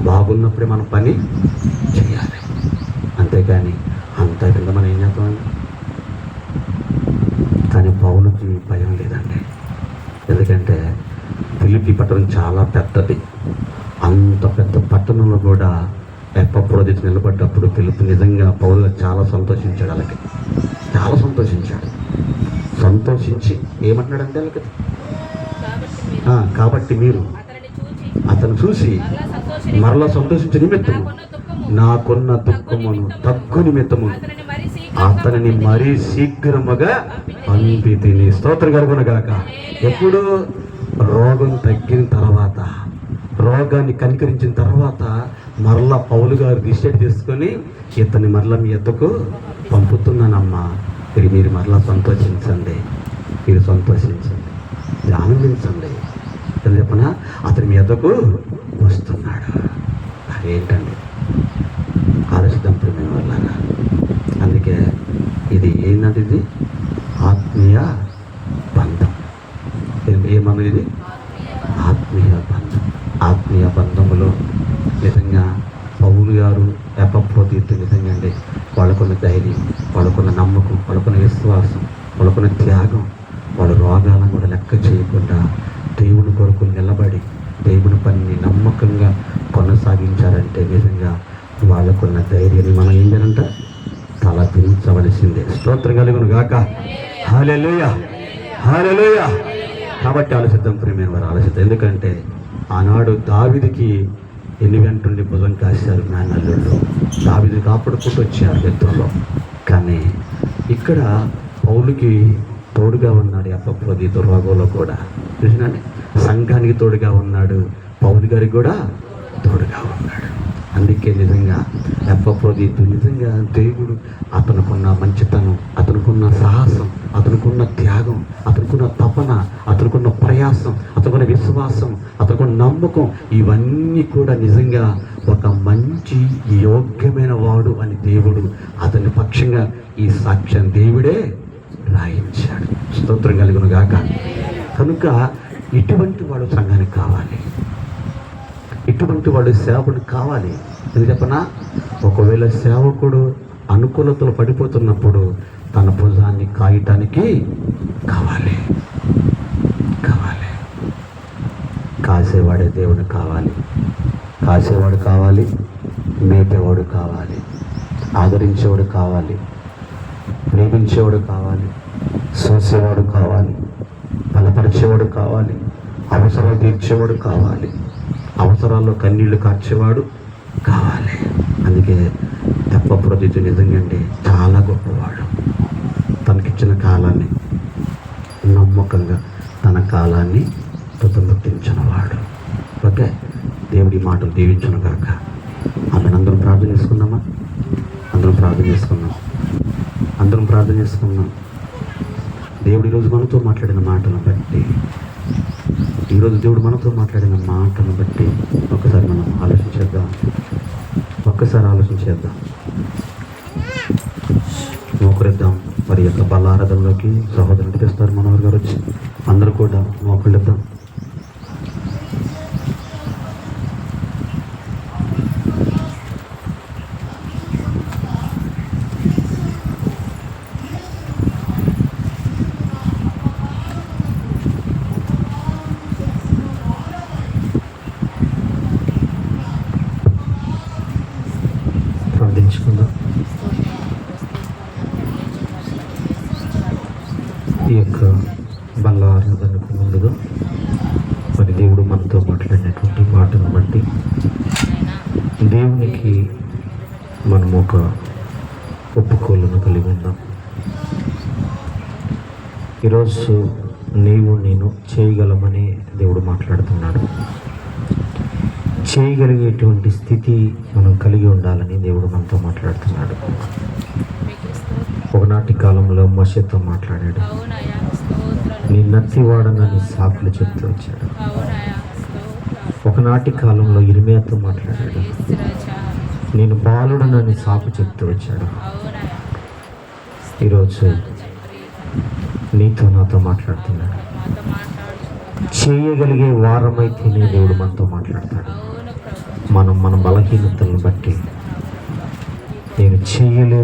బాగున్నప్పుడే మనం పని చేయాలి. అంతేకాని అంతా కింద మనం ఏం చేస్తామండి? కానీ పౌలుకి భయం లేదండి. ఎందుకంటే ఫిలిప్పీ పట్టణం చాలా పెద్దది. అంత పెద్ద పట్టణంలో కూడా ఎప్పప్రోదితి నిలబడ్డప్పుడు ఫిలిప్పీ నిజంగా పౌలు చాలా సంతోషించాడు. వాళ్ళకి చాలా సంతోషించాడు. సంతోషించి ఏమంటున్నాడంటే వాళ్ళకి, కాబట్టి మీరు అతను చూసి మరలా సంతోషించే నిమిత్తము నాకున్న దుఃఖమును తగ్గు నిమిత్తము అతనిని మరీ శీఘ్రముగా పంపితిని. స్తోత్రం కలుగును గాక. ఎప్పుడు? రోగం తగ్గిన తర్వాత, రోగాన్ని కనికరించిన తర్వాత మరలా పౌలు గారు డిసైడ్ చేసుకొని ఇతన్ని మరలా మీ ఎద్దకు పంపుతున్నానమ్మా, మీరు మరలా సంతోషించండి, మీరు సంతోషించండి, ఆనందించండి. అని చెప్పనా అతని మీ ఎద్దకు వస్తున్నాడు. అదేంటండి ఆలోచిద్దాం ప్రేమ వల్ల. అందుకే ఇది ఏంటంటే ఇది ఆత్మీయ బంధం. ఏమన్నది? ఇది ఆత్మీయ బంధం. ఆత్మీయ బంధములో నిజంగా పౌలు గారు ఎపప్రోదితు నిజంగా అండి వాళ్ళకున్న ధైర్యం, వాళ్ళకున్న నమ్మకం, వాళ్ళకున్న విశ్వాసం, వాళ్ళకున్న త్యాగం, వాళ్ళ రోగాలను కూడా లెక్క చేయకుండా దేవుని కొరకు నిలబడి దేవుని పనిని నమ్మకంగా కొనసాగించారంటే నిజంగా వాళ్ళకున్న ధైర్యాన్ని మనం ఏం చేయాలంట? తలపించవలసిందే. స్తోత్రం కలుగును గాక. హల్లెలూయా, హల్లెలూయా. కాబట్టి ఆలోచిద్దాం ప్రియమైన వారు, ఆలోచిద్దాం. ఎందుకంటే ఆనాడు దావీదుకి ఎన్ని గంటలుండి భుజం కాశారు మేనల్లుళ్ళు. దావీదు కాపాడుకుంటూ వచ్చారు యుద్ధంలో. కానీ ఇక్కడ పౌలుకి తోడుగా ఉన్నాడు ఎపప్రోదితు రోగంలో కూడా. చూసినాండి, సంఘానికి తోడుగా ఉన్నాడు, పౌలు గారికి కూడా తోడుగా ఉన్నాడు. అందుకే నిజంగా ఎపప్రోదితు నిజంగా దేవుడు అతనుకున్న మంచితనం, అతనుకున్న సాహసం, అతనుకున్న త్యాగం, అతనుకున్న తపన, అతనుకున్న ప్రయాసం, అతనుకున్న విశ్వాసం, అతనుకున్న నమ్మకం, ఇవన్నీ కూడా నిజంగా ఒక మంచి యోగ్యమైన వాడు అని దేవుడు అతని పక్షంగా ఈ సాక్ష్యం దేవుడే రాయించాడు. స్తోత్రం కలుగును గాక. కనుక ఇటువంటి వాడు సంఘానికి కావాలి, ఇటువంటి వాడు సేవకుడు కావాలి. ఎందుకు చెప్పనా? ఒకవేళ సేవకుడు అనుకూలతలు పడిపోతున్నప్పుడు తన భుజాన్ని కాయటానికి కావాలి, కాసేవాడే దేవుడు కావాలి, కాసేవాడు కావాలి, మేపేవాడు కావాలి, ఆదరించేవాడు కావాలి, ప్రేమించేవాడు కావాలి, చూసేవాడు కావాలి, బలపరిచేవాడు కావాలి, అవసరాలు తీర్చేవాడు కావాలి, అవసరాల్లో కన్నీళ్లు కార్చేవాడు కావాలి. అందుకే ఎపప్రోదితు నిజంగా అండి చాలా గొప్పవాడు. తనకిచ్చిన కాలాన్ని నమ్మకంగా తన కాలాన్ని తుదముట్టించిన వాడు. ఓకే, దేవుడి మాటలు దీవించును గాక. అందరం ప్రార్థన చేసుకుందామా? అందరం ప్రార్థన చేసుకుందాం. దేవుడు ఈరోజు మనతో మాట్లాడిన మాటలను బట్టి, ఒకసారి మనం ఆలోచించేద్దాం. మోకరిద్దాం. మరి యొక్క బలారాధనలోకి సహోదరులు తెస్తారు మనోహర్ గారు వచ్చి అందరూ కూడా మోకరిద్దాం. ప్రార్థించుకుందాం. ఈ యొక్క బలారాధనకు ముందుగా మరి దేవుడు మనతో మాట్లాడినటువంటి మాటను బట్టి దేవునికి మనము ఒక ఒప్పుకోలను కలిగి ఉందాం. ఈరోజు నేను చేయగలమని దేవుడు మాట్లాడుతున్నాడు. చేయగలిగేటువంటి స్థితి మనం కలిగి ఉండాలని దేవుడు మనతో మాట్లాడుతున్నాడు. ఒకనాటి కాలంలో మోషేతో మాట్లాడాడు. నీ నత్తివాడనని సాకులు చెప్తూ వచ్చాడు. ఒకనాటి కాలంలో ఇర్మియాతో మాట్లాడాడు. నేను బాలుడనని సాకు చెప్తూ వచ్చాడు. ఈరోజు నీతో నాతో మాట్లాడుతున్నాడు. చేయగలిగే వారమైతేనే దేవుడు మనతో మాట్లాడతాడు. మనం మన బలహీనతలను బట్టి నేను చేయలేను